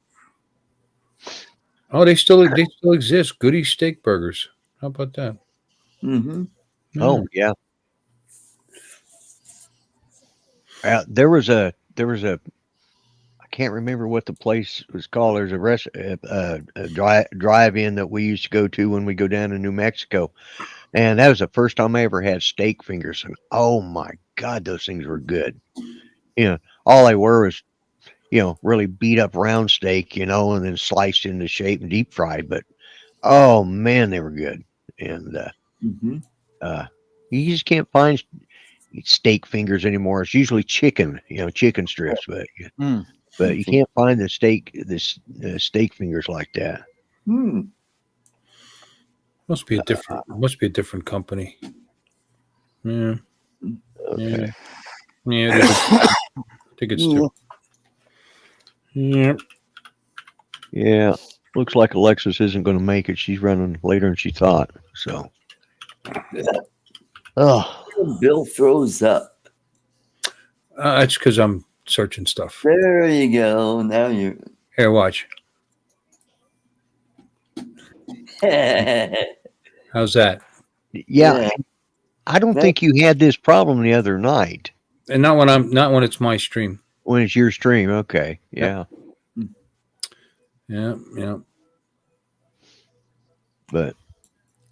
Oh, they still exist. Goody Steak Burgers. How about that? Mm-hmm. Oh, yeah. There was a. I can't remember what the place was called. There's a drive-in that we used to go to when we go down to New Mexico, and that was the first time I ever had steak fingers. And oh my God, those things were good. All they were was, really beat up round steak, and then sliced into shape and deep fried. But oh man, they were good. And Mm-hmm. you just can't find steak fingers anymore. It's usually chicken, chicken strips, but you can't find the steak fingers like that. Must be a different company. Yeah. Okay. Yeah. It is. I think it's different. Yeah. Yeah. Looks like Alexis isn't going to make it. She's running later than she thought. So. Oh. Bill throws up. It's because I'm searching stuff. There you go. Now you're. Here, watch. How's that? Yeah. I don't think you had this problem the other night. And not when it's my stream. When it's your stream, okay. Yeah. Yeah. But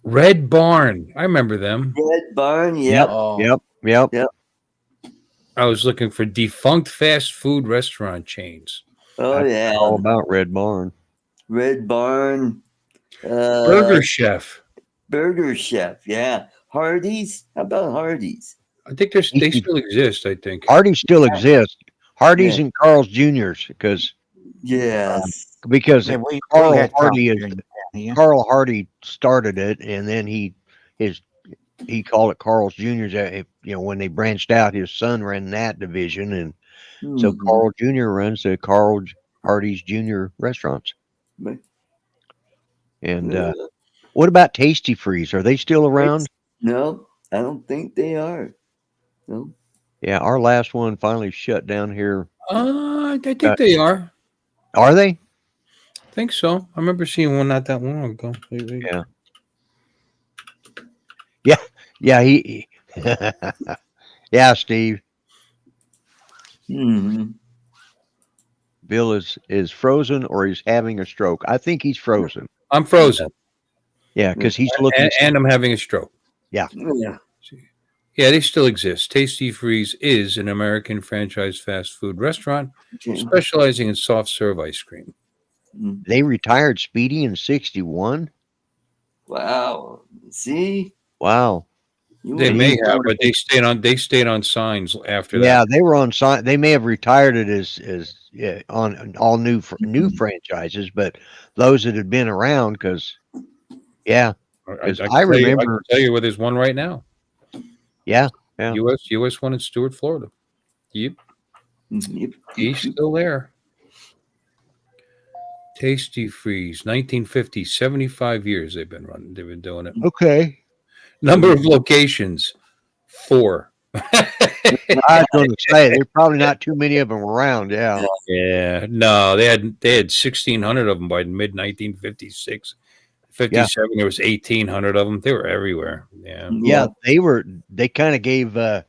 Red Barn, I remember them. Red Barn, yep. Yep. I was looking for defunct fast food restaurant chains. Oh, yeah. All about Red Barn. Red Barn. Burger Chef. Burger Chef, yeah. Hardee's? How about Hardee's? I think they still exist, I think. Hardee's still exists. Hardee's and Carl's Jr.'s because Carl Hardy started it, and then he called it Carl's Jr.'s. When they branched out, his son ran that division, and so Carl Jr. runs the Carl Hardy's Jr. restaurants. Right. And what about Tasty Freeze? Are they still around? No, I don't think they are. No. Yeah, our last one finally shut down here. I think they are. Are they? I think so. I remember seeing one not that long ago. Yeah. He. Yeah, Steve. Mm-hmm. Bill is frozen or he's having a stroke. I think he's frozen. I'm frozen. Yeah, because he's looking. And I'm having a stroke. Yeah. Yeah, they still exist. Tasty Freeze is an American franchise fast food restaurant specializing in soft serve ice cream. They retired Speedy in 61. Wow. See? Wow. They may have, but they stayed on signs after that. Yeah, they were on sign. They may have retired it as on all new franchises, but those that had been around, because I remember. I can tell you where there's one right now. Yeah. US one in Stuart, Florida. Yep. He's still there. Tasty Freeze, 1950, 75 years they've been doing it. Okay. Number of locations, 4. I was going to say there's probably not too many of them around. Yeah. Yeah. No, they had 1,600 of them by mid 1956. 57, there was 1,800 of them. They were everywhere. Yeah. Yeah, they kind of gave. They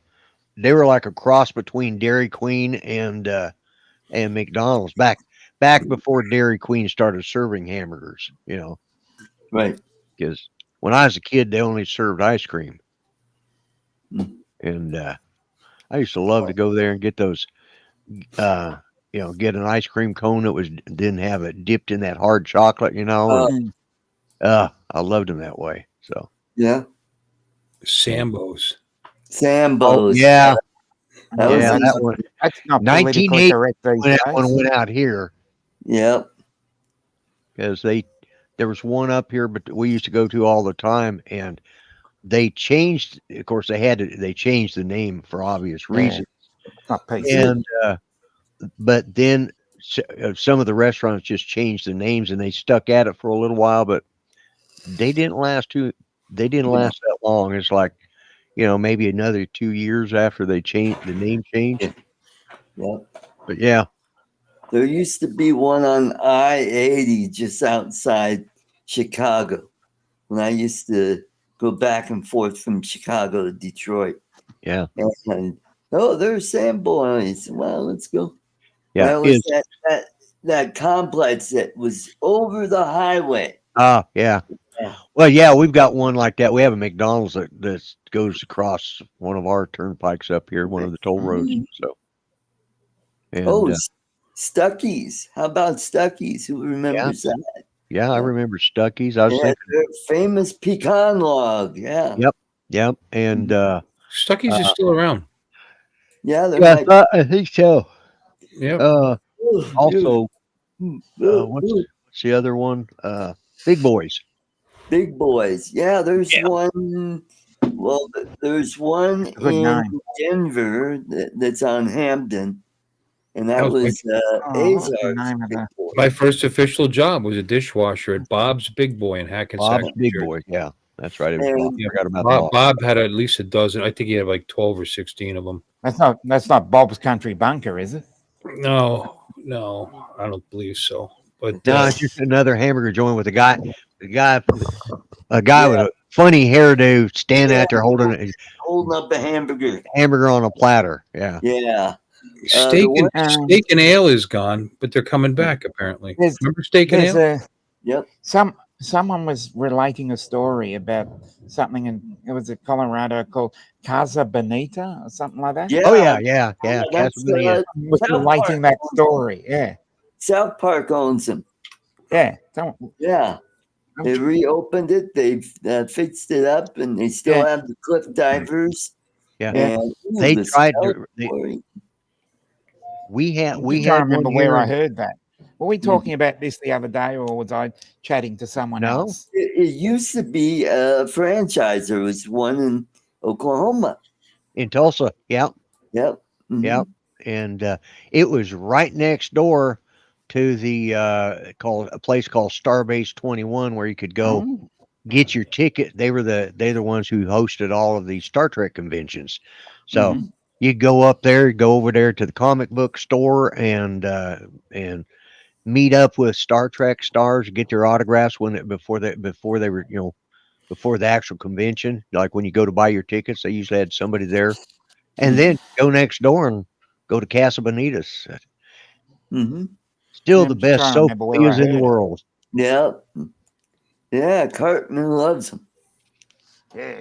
were like a cross between Dairy Queen and McDonald's back before Dairy Queen started serving hamburgers. Right. Because when I was a kid, they only served ice cream, and I used to love to go there and get those. Get an ice cream cone that didn't have it dipped in that hard chocolate. I loved them that way. So yeah. Sambo's. Oh, yeah. That one. That's not 1980 correct these when that days. one went out here. Yep. Because there was one up here, but we used to go to all the time, and they changed. Of course, they changed the name for obvious reasons. And but then some of the restaurants just changed the names, and they stuck at it for a little while, but they didn't last that long. It's like, maybe another 2 years after they changed the name change. Yeah. But yeah, There used to be one on I-80 just outside Chicago when I used to go back and forth from Chicago to Detroit. yeah, And there's Sam Boys. Well, let's go. yeah. That was that complex that was over the highway. Yeah. Yeah. Well, yeah, we've got one like that. We have a McDonald's that goes across one of our turnpikes up here, one of the toll roads. So, and Stuckey's. How about Stuckey's? Who remembers that? yeah, I remember Stuckey's. I was thinking their famous pecan log. Yeah. Yep. And Stuckey's is still around. Yeah, I think so. Yeah. Also, what's the other one? Big Boys. Big Boys. Yeah, there's one. Well, there's one in Denver that's on Hampden, and that was Azar's. My first official job was a dishwasher at Bob's Big Boy in Hackensack. Bob's Big Boy. Yeah, that's right. It was Bob. I forgot about that. Bob had at least a dozen. I think he had like 12 or 16 of them. That's not Bob's Country Bunker, is it? No, I don't believe so. But no, it's just another hamburger joint with a guy with a funny hairdo standing out there holding up a hamburger on a platter. Yeah. Steak and Ale is gone, but they're coming back apparently. Remember Steak and Ale? Yep. Someone was relating a story about something it was in Colorado called Casa Bonita or something like that. Yeah. Oh yeah. Casa Bonita. Was relating that story. Yeah. South Park owns them. Yeah. They reopened it. They've fixed it up, and they still have the cliff divers. Yeah. And, they tried to. We had remember where I heard that. Were we talking about this the other day, or was I chatting to someone else? It used to be a franchise. There was one in Oklahoma. In Tulsa. Yeah. Yep. Mm-hmm. Yep. And it was right next door to the a place called Starbase 21, where you could go get your ticket. They're the ones who hosted all of these Star Trek conventions. So you'd go up there, go over there to the comic book store and meet up with Star Trek stars, get their autographs before they were, before the actual convention. Like when you go to buy your tickets, they usually had somebody there, and then go next door and go to Casa Bonitas. Still the best sopas in the world. Yeah. Yeah. Cartman loves them.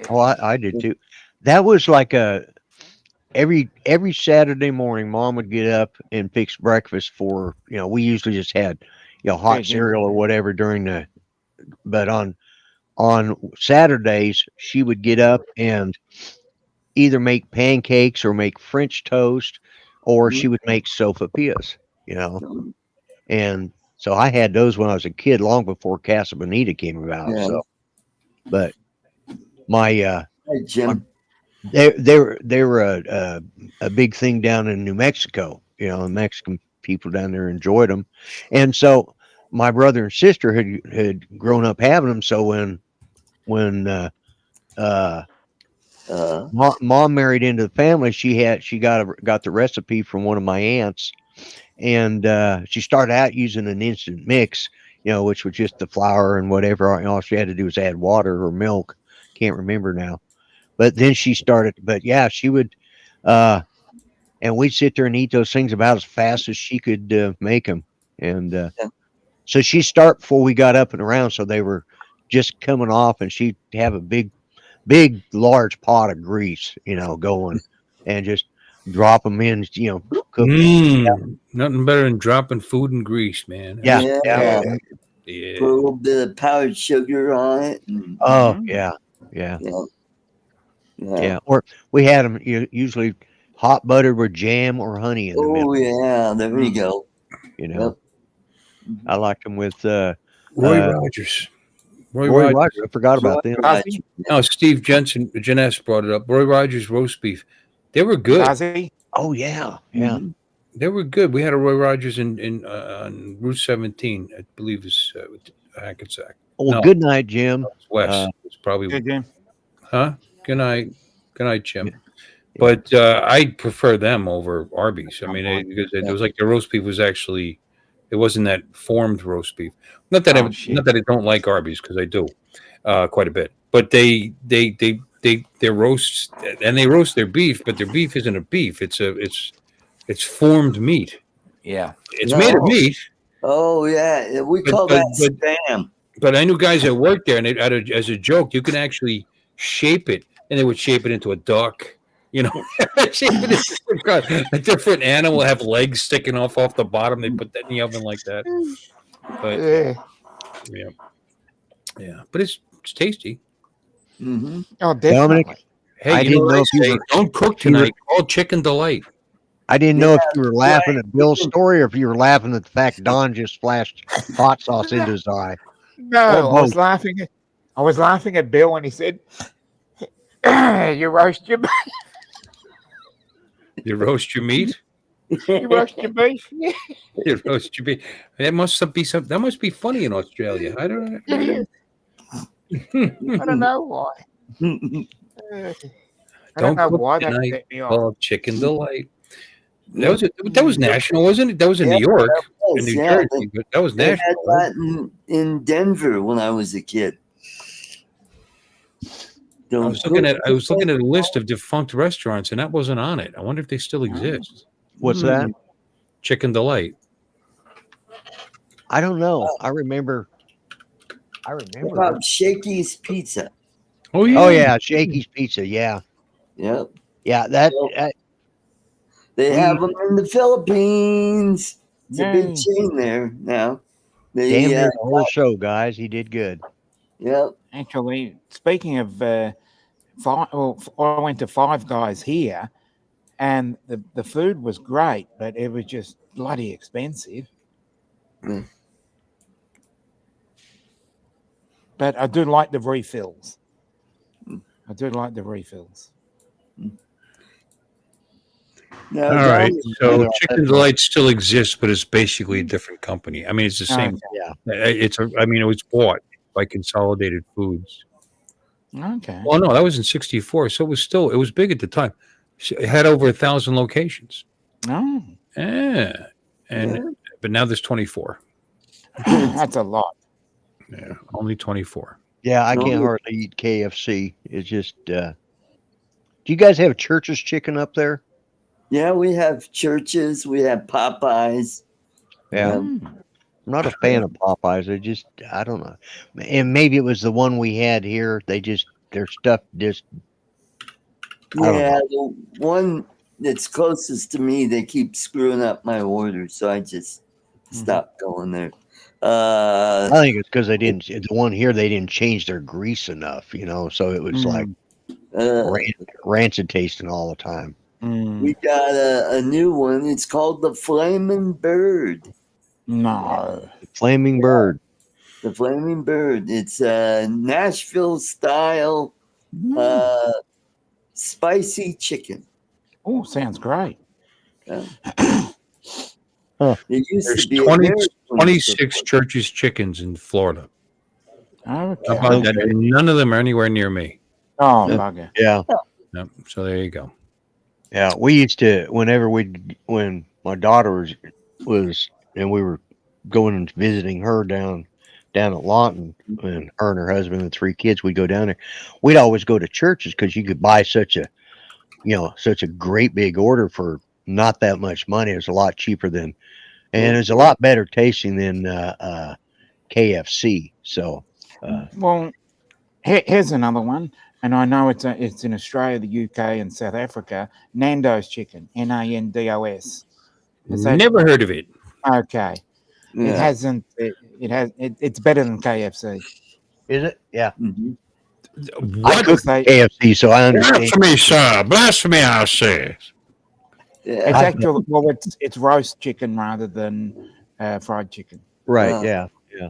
Oh, I did too. That was like every Saturday morning, Mom would get up and fix breakfast for, we usually just had, hot cereal or whatever but on Saturdays, she would get up and either make pancakes or make French toast, or she would make sopapillas, and so I had those when I was a kid, long before Casa Bonita came about. Yeah. So, but my, Hey, Jim. They were a big thing down in New Mexico. The Mexican people down there enjoyed them, and so my brother and sister had grown up having them. So when Mom married into the family, she got the recipe from one of my aunts, and she started out using an instant mix, which was just the flour and whatever. All she had to do was add water or milk. Can't remember now. But then she started, she would, and we'd sit there and eat those things about as fast as she could make them. And so she'd start before we got up and around. So they were just coming off, and she'd have a big, large pot of grease, going and just drop them in, cook. Nothing better than dropping food in grease, man. Yeah. Put a little bit of powdered sugar on it. Yeah. Or we had them usually hot buttered with jam or honey in the middle. Oh yeah, there you go. I liked them with Roy Rogers. Roy Rogers. I forgot about them. No, Steve Jenness brought it up. Roy Rogers roast beef. They were good. Oh yeah. They were good. We had a Roy Rogers in on Route 17, I believe is Hackensack. Good night, Jim. West. It's probably good, Jim. Huh? Good night, Jim. But I prefer them over Arby's. I mean, because it was like the roast beef was actually, it wasn't that formed roast beef. Not that not that I don't like Arby's, because I do quite a bit. But they roast, and they roast their beef, but their beef isn't a beef. It's formed meat. Yeah, it's made of meat. Oh yeah, we call that spam. But I knew guys that worked there, and as a joke, you can actually shape it, and they would shape it into a duck. You know, shape it into a different animal, have legs sticking off the bottom. They put that in the oven like that. But yeah. But it's tasty. Mm-hmm. Oh, definitely. Dominic, Hey, I didn't know if you were, don't cook tonight. Call Chicken Delight. I didn't know if you were laughing at Bill's story or if you were laughing at the fact Don just splashed hot sauce into his eye. No, I was laughing at Bill when he said, "You roast your You roast your meat. you roast your beef." You roast your beef. That must be funny in Australia. I don't know. I don't know why. I don't know why that set me off. Called Chicken Delight. That was national, wasn't it? That was in New York, in New Jersey, but that was national. Had that in Denver when I was a kid. I was looking at a list of defunct restaurants, and that wasn't on it. I wonder if they still exist. What's that? Chicken Delight. I don't know. I remember. What about Shakey's Pizza? Oh yeah. Oh yeah, Shakey's Pizza. Yeah. Yep. Yeah. They have them in the Philippines. It's a big chain there now. Damn near the whole show, guys. He did good. Yep. Actually, speaking of, I went to Five Guys here, and the food was great, but it was just bloody expensive. Mm. But I do like the refills. I do like the refills. No, all right. So Chicken Delight still exists, but it's basically a different company. I mean, it's the same. Yeah. It was bought by Consolidated Foods. Okay. Well, no, that was in '64, so it was big at the time. It had over 1,000 locations. Oh. Yeah. But now there's 24. That's a lot. Yeah, only 24. Yeah, I can't hardly eat KFC. It's just. Do you guys have Church's Chicken up there? Yeah, we have Church's. We have Popeyes. Yeah. I'm not a fan of Popeyes. I don't know. And maybe it was the one we had here. Their stuff just. Yeah, the one that's closest to me, they keep screwing up my order, so I just stopped going there. I think it's because the one here, they didn't change their grease enough, so it was like rancid tasting all the time. We got a new one. It's called the Flaming Bird. No. The Flaming Bird. The Flaming Bird. It's a Nashville style spicy chicken. Oh, sounds great. It used There's to be 26 Church's Chickens in Florida. Okay. How about that? None of them are anywhere near me. Oh, bugger. Yeah. No, so there you go. Yeah, we used to when my daughter was and we were going and visiting her down at Lawton, and her and her husband and 3 kids, we'd go down there. We'd always go to Church's because you could buy such a great big order for not that much money. It was a lot cheaper and it was a lot better tasting than KFC. So, well, here's another one. And I know it's in Australia, the UK, and South Africa. Nando's chicken, Nandos. Never heard of it. Okay, Yeah. it hasn't. It's better than KFC. is it? Yeah. Mm-hmm. I cook KFC, so I understand. Blasphemy, sir. Blasphemy, I say. Yeah. It's actually it's roast chicken rather than fried chicken. Right. Yeah. Yeah.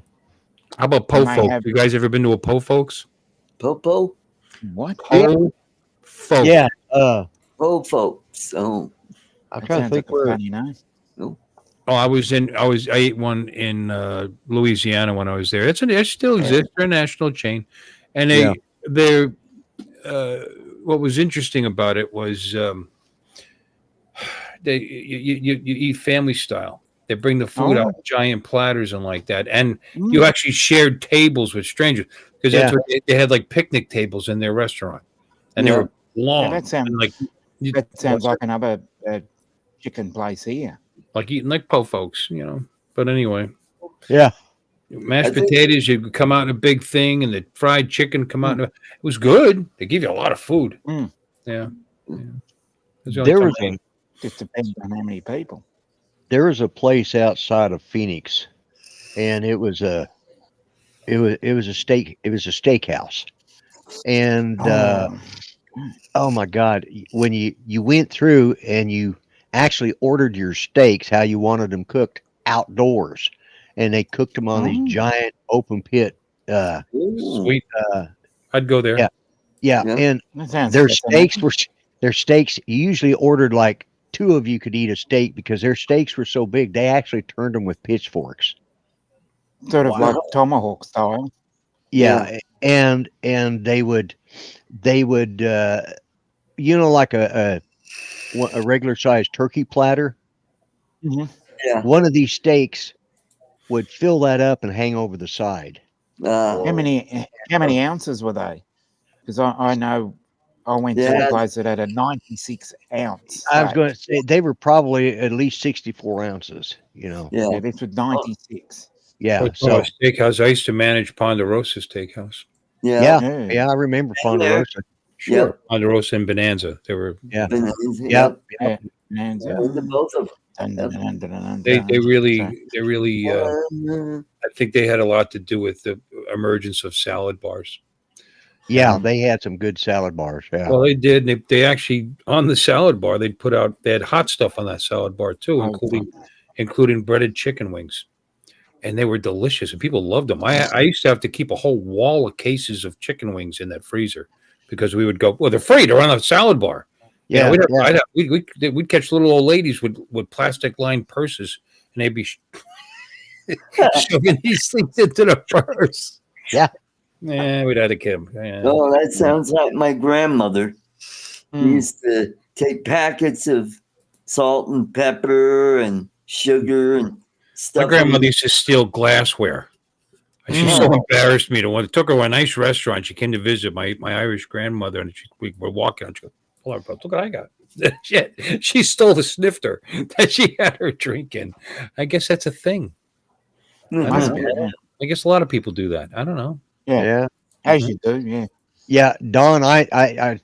How about Po Folks? You guys ever been to a Po Folks? Popo? What? Po Folks. Yeah. Po Folks. Oh. I'm trying to think where. Funny name. Oh, I ate one in Louisiana when I was there. It still exists. They're a national chain, and they're what was interesting about it was you eat family style. They bring the food out in giant platters and like that, and you actually shared tables with strangers because that's what they had, like picnic tables in their restaurant, and they were long. that sounds like another chicken place here. Like eating like po folks, you know. But anyway, Yeah. mashed potatoes, you come out in a big thing, and the fried chicken come out. It was good. They give you a lot of food. Yeah. There was just depends on how many people. There was a place outside of Phoenix, and it was a steakhouse, and oh my God, when you went through and you actually ordered your steaks how you wanted them cooked outdoors, and they cooked them on these giant open pit. Sweet. I'd go there. Yeah. And their steaks you usually ordered like 2 of you could eat a steak because their steaks were so big they actually turned them with pitchforks. Sort of like tomahawk style. Yeah. And they would you know, like a regular sized turkey platter. One of these steaks would fill that up and hang over the side. How many ounces were they? Because I know I went to a place that had a 96 ounce. I was going to say they were probably at least 64 ounces, you know. Yeah, this was 96. Yeah. So steakhouse. I used to manage Ponderosa Steakhouse. Yeah, I remember Ponderosa. Sure. Ponderosa and Bonanza. They were Bonanza. Both of them. They really I think they had a lot to do with the emergence of salad bars. Yeah, they had some good salad bars. Yeah. Well, they did. They actually on the salad bar they had hot stuff on that salad bar too, including breaded chicken wings, and they were delicious and people loved them. I used to have to keep a whole wall of cases of chicken wings in that freezer because we would go. Well, they're free. They're on the salad bar. Yeah, we'd catch little old ladies with plastic lined purses, and they'd be shoving these things into the purse. Yeah. Yeah, we'd have to kill him. Yeah. Oh, that sounds like my grandmother. She used to take packets of salt and pepper and sugar and stuff. My grandmother used to steal glassware. She so embarrassed me. It took her to a nice restaurant. She came to visit my Irish grandmother, and we were walking out. She goes, "Pull out, look what I got." She stole the snifter that she had her drinking. I guess that's a thing. I guess a lot of people do that. I don't know. Yeah. As you do, Yeah, Don, I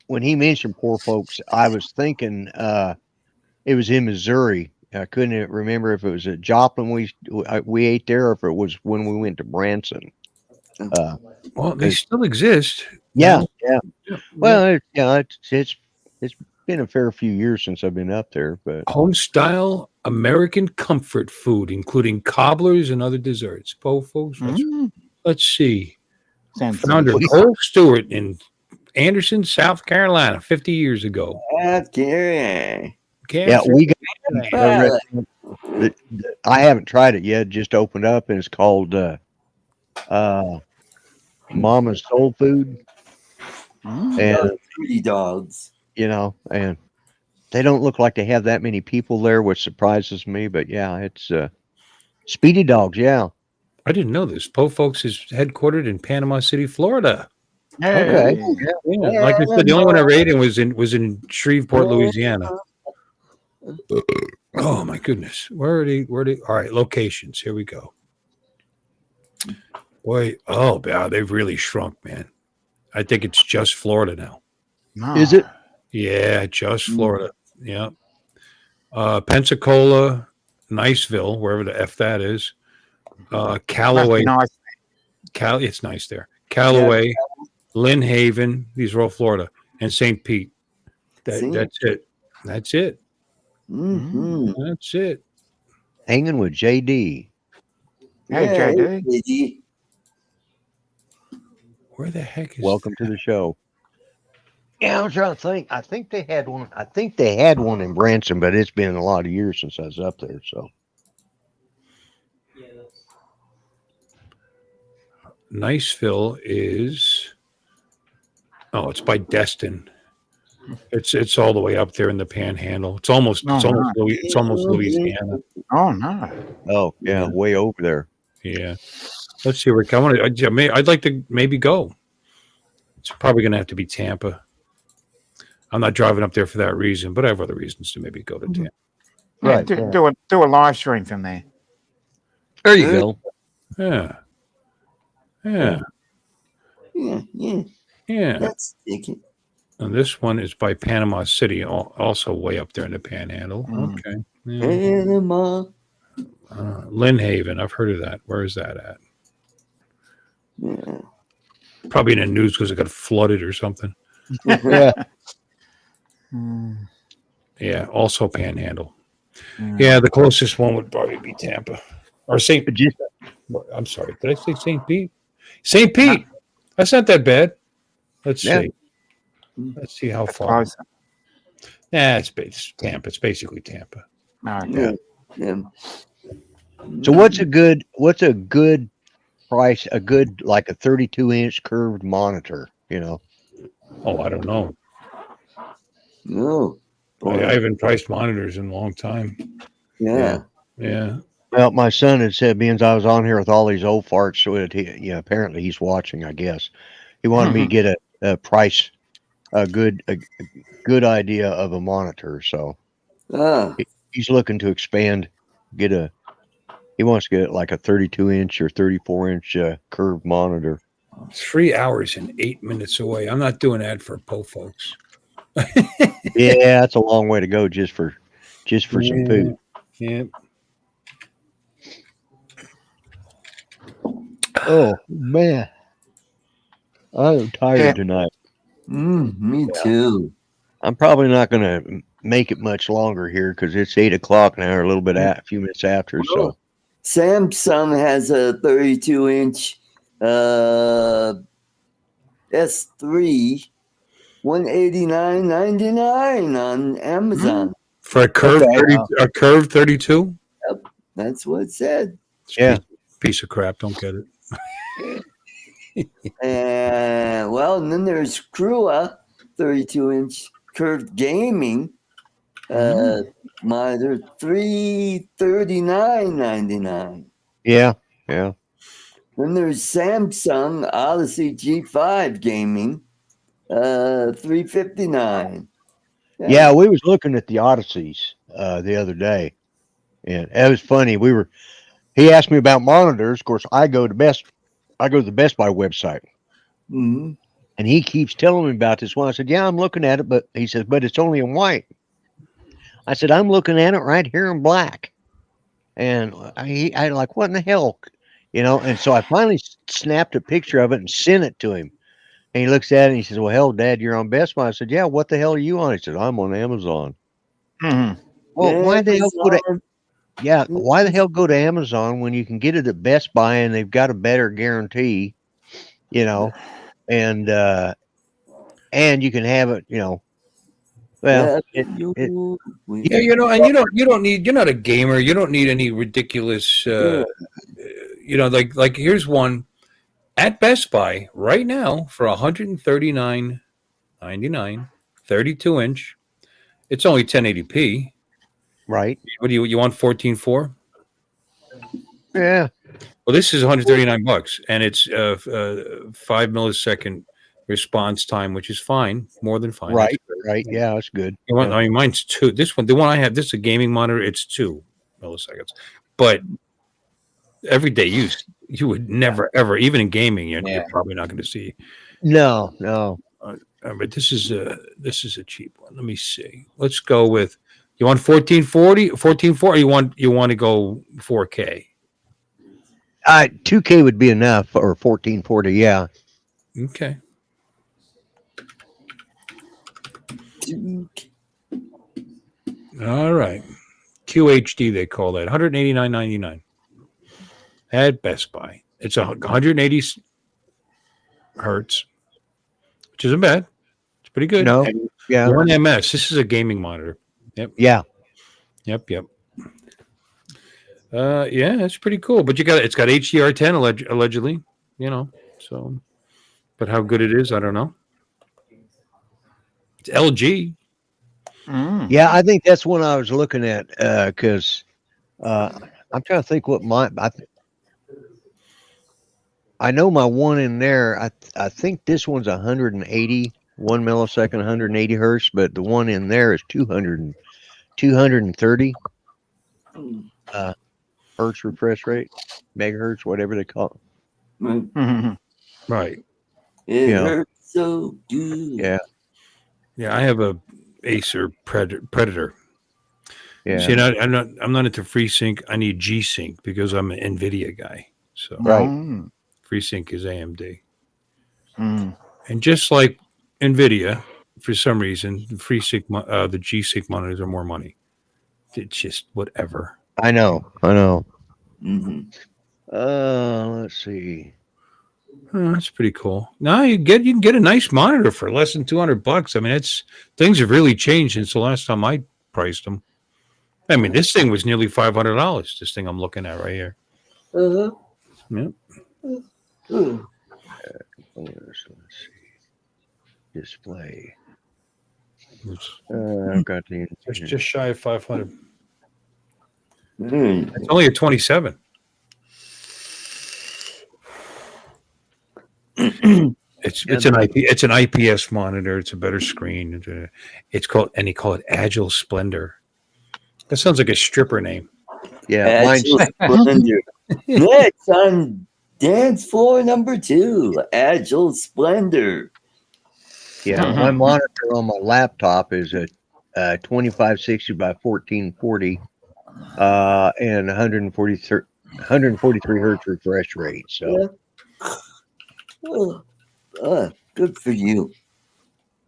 when he mentioned poor folks, I was thinking it was in Missouri. I couldn't remember if it was at Joplin we ate there or if it was when we went to Branson. Well, they still exist. Yeah. Well, it's been a fair few years since I've been up there, but home style American comfort food, including cobblers and other desserts. Folks, let's see. Founder Cole Stewart in Anderson, South Carolina, 50 years ago. Yeah, we got. I haven't tried it yet. Just opened up, and it's called Mama's Soul Food. And Pretty dogs. You know, and they don't look like they have that many people there, which surprises me. But yeah, it's Speedy Dogs. Yeah. I didn't know this. Po Folks is headquartered in Panama City, Florida. Okay. Yeah. Like I said, the only one I rated was in Shreveport, Louisiana. Oh my goodness. Where are they? All right, locations. Here we go. Boy, yeah, they've really shrunk, man. I think it's just Florida now. Is it? Yeah, just Florida. Yeah. Pensacola, Niceville, wherever the F that is. Callaway. It's nice there. Callaway, Lynn Haven, these are all Florida, and St. Pete. That's it. That's it. That's it. Hanging with JD. Hey, JD. Where the heck is Welcome to the show. Yeah, I'm trying to think. I think they had one. I think they had one in Branson, but it's been a lot of years since I was up there. So Niceville is Oh, it's by Destin. It's all the way up there in the Panhandle. It's almost Louisiana. Oh no. Oh, yeah, way over there. Yeah. Let's see, Rick. I'd like to maybe go. It's probably going to have to be Tampa. I'm not driving up there for that reason, but I have other reasons to maybe go to Tampa. Yeah, Right, do a live stream from there. There you go. Yeah. That's sticky. And this one is by Panama City, also way up there in the Panhandle. Okay. Yeah. Panama. Lynn Haven. I've heard of that. Where is that at? Yeah. Probably in the news because it got flooded or something. Yeah. Yeah, also Panhandle. Yeah, the closest one would probably be Tampa or St. I'm sorry, did I say St. Pete? St. Pete. That's not that bad. Let's see. Let's see how far. Yeah, it's Tampa. It's basically Tampa. Okay. Yeah. So what's a good price? A good like a 32-inch curved monitor, you know? Oh, I don't know. No. I haven't priced monitors in a long time. Yeah. Well, my son had said, being I was on here with all these old farts, so apparently he's watching, I guess. He wanted me to get a price, a good idea of a monitor. So he's looking to expand, he wants to get like a 32-inch or 34-inch curved monitor. 3 hours and 8 minutes away. I'm not doing that for po folks. Yeah, that's a long way to go just for some food. Yeah. Oh man, I'm tired tonight. Me too. I'm probably not going to make it much longer here because it's 8 o'clock now, or a little bit a few minutes after. So Samsung has a 32-inch S3, $189.99 on Amazon. For a curved 32? Yep, that's what it said. Yeah, piece of crap. Don't get it. And then there's Crua 32-inch curved gaming monitor, $339.99. Yeah. Then there's Samsung Odyssey G5 gaming, $359. Yeah, we was looking at the Odysseys the other day, and it was funny. He asked me about monitors. Of course, I go to the Best Buy website, and he keeps telling me about this one. I said, "Yeah, I'm looking at it," but he says, "But it's only in white." I said, "I'm looking at it right here in black," and I like, what in the hell, you know? And so I finally snapped a picture of it and sent it to him. And he looks at it and he says, "Well, hell, Dad, you're on Best Buy." I said, "Yeah, what the hell are you on?" He said, "I'm on Amazon." Well, why the hell why the hell go to Amazon when you can get it at Best Buy and they've got a better guarantee, you know, and you can have it, you know. Well, you know, and you don't need. You're not a gamer. You don't need any ridiculous. You know, like here's one at Best Buy right now for $139.99, 32-inch. It's only 1080p. Right. What do you want? 14.4? Yeah. Well, this is $139, and it's 5 millisecond response time, which is fine, more than fine. Right. Yeah, that's good. I mean, mine's 2. This one, the one I have, this is a gaming monitor. It's 2 milliseconds, but everyday use, you would never ever, even in gaming, you're probably not going to see. No. But this is a cheap one. Let me see. Let's go with. You want 1440, 1440, or you want to go 4K? 2K would be enough, or 1440. Yeah. Okay. All right. QHD, they call that. $189.99 at Best Buy. It's 180 hertz, which isn't bad. It's pretty good. No. Yeah. You're on MS. This is a gaming monitor. Yep. Yeah. Yep. Yeah, it's pretty cool. But it's got HDR10 allegedly, you know. So, but how good it is, I don't know. It's LG. Yeah, I think that's one I was looking at because I'm trying to think what I know my one in there. I think this one's 180 millisecond, 180 hertz, but the one in there is 230 hertz refresh rate, megahertz, whatever they call it. Right. It Yeah. hurts so good. Yeah, Yeah, I have a Acer Predator. yeah. See, I'm not into FreeSync. I need G-Sync because I'm an NVIDIA guy. So Right. FreeSync is AMD. Mm. And just like NVIDIA, for some reason, the FreeSync, the G-Sync monitors are more money. It's just whatever. I know. Mm-hmm. Let's see. Oh, that's pretty cool. Now you can get a nice monitor for less than $200. I mean, things have really changed since the last time I priced them. I mean, this thing was nearly $500. This thing I'm looking at right here. Uh-huh. Yep. Let's see. Display. It's I've got the just shy of 500. Mm. It's only a 27. It's an IPS monitor. It's a better screen. It's called, and they call it Agile Splendor. That sounds like a stripper name. Yeah, Agile Splendor. Next on dance floor number 2, Agile Splendor. yeah. My monitor on my laptop is a 2560 by 1440, and 143 hertz refresh rate. So Good for you.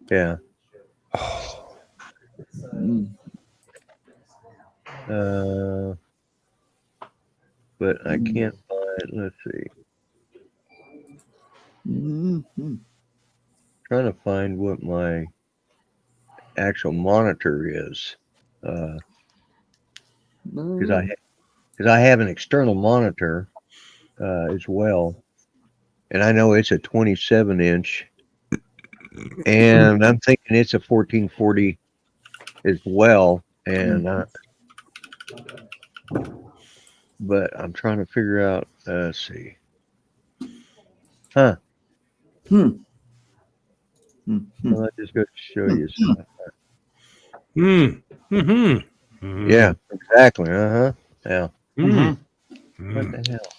yeah. Mm. But I can't find. Let's see. Mm-hmm. Trying to find what my actual monitor is, because I have an external monitor as well, and I know it's a 27-inch, and I'm thinking it's a 1440 as well, and but I'm trying to figure out. Let's see. Well, I just got to show you something. Yeah, exactly. Yeah. What the hell?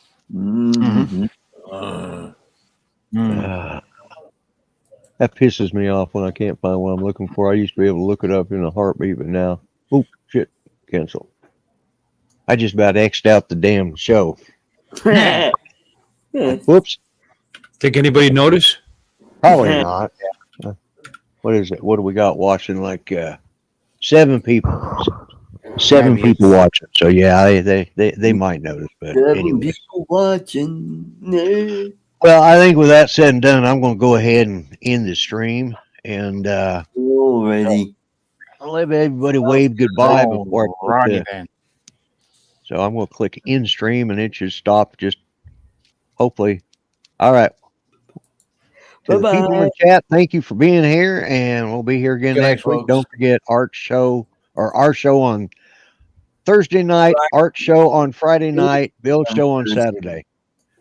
That pisses me off when I can't find what I'm looking for. I used to be able to look it up in a heartbeat, but now, oh shit, cancel. I just about X'd out the damn show. Whoops. Think anybody notice? Probably not. What is it? What do we got watching? Like 7 people. 7 people watching. So yeah, they might notice. But 7 anyway. people watching. Well, I think with that said and done, I'm going to go ahead and end the stream, and Already. I'll let everybody wave goodbye before I Righty then. So I'm going to click end stream, and it should stop. Just hopefully. All right. To the people in the chat, thank you for being here, and we'll be here again next week. Don't forget our show on Thursday night, art show on Friday night, build show on Saturday.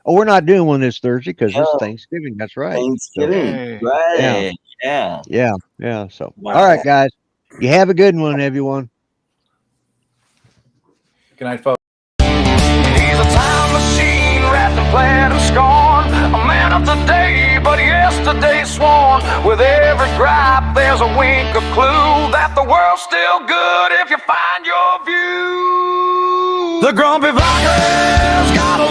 Oh, we're not doing one this Thursday because it's Thanksgiving. That's right. Thanksgiving. Right. Yeah. So, all right, guys. You have a good one, everyone. Good night, folks. He's a time machine wrapped in plaid and scorn. A man of the day, but yesterday sworn. With every gripe, there's a wink of clue that the world's still good if you find your view. The grumpy vodka's got a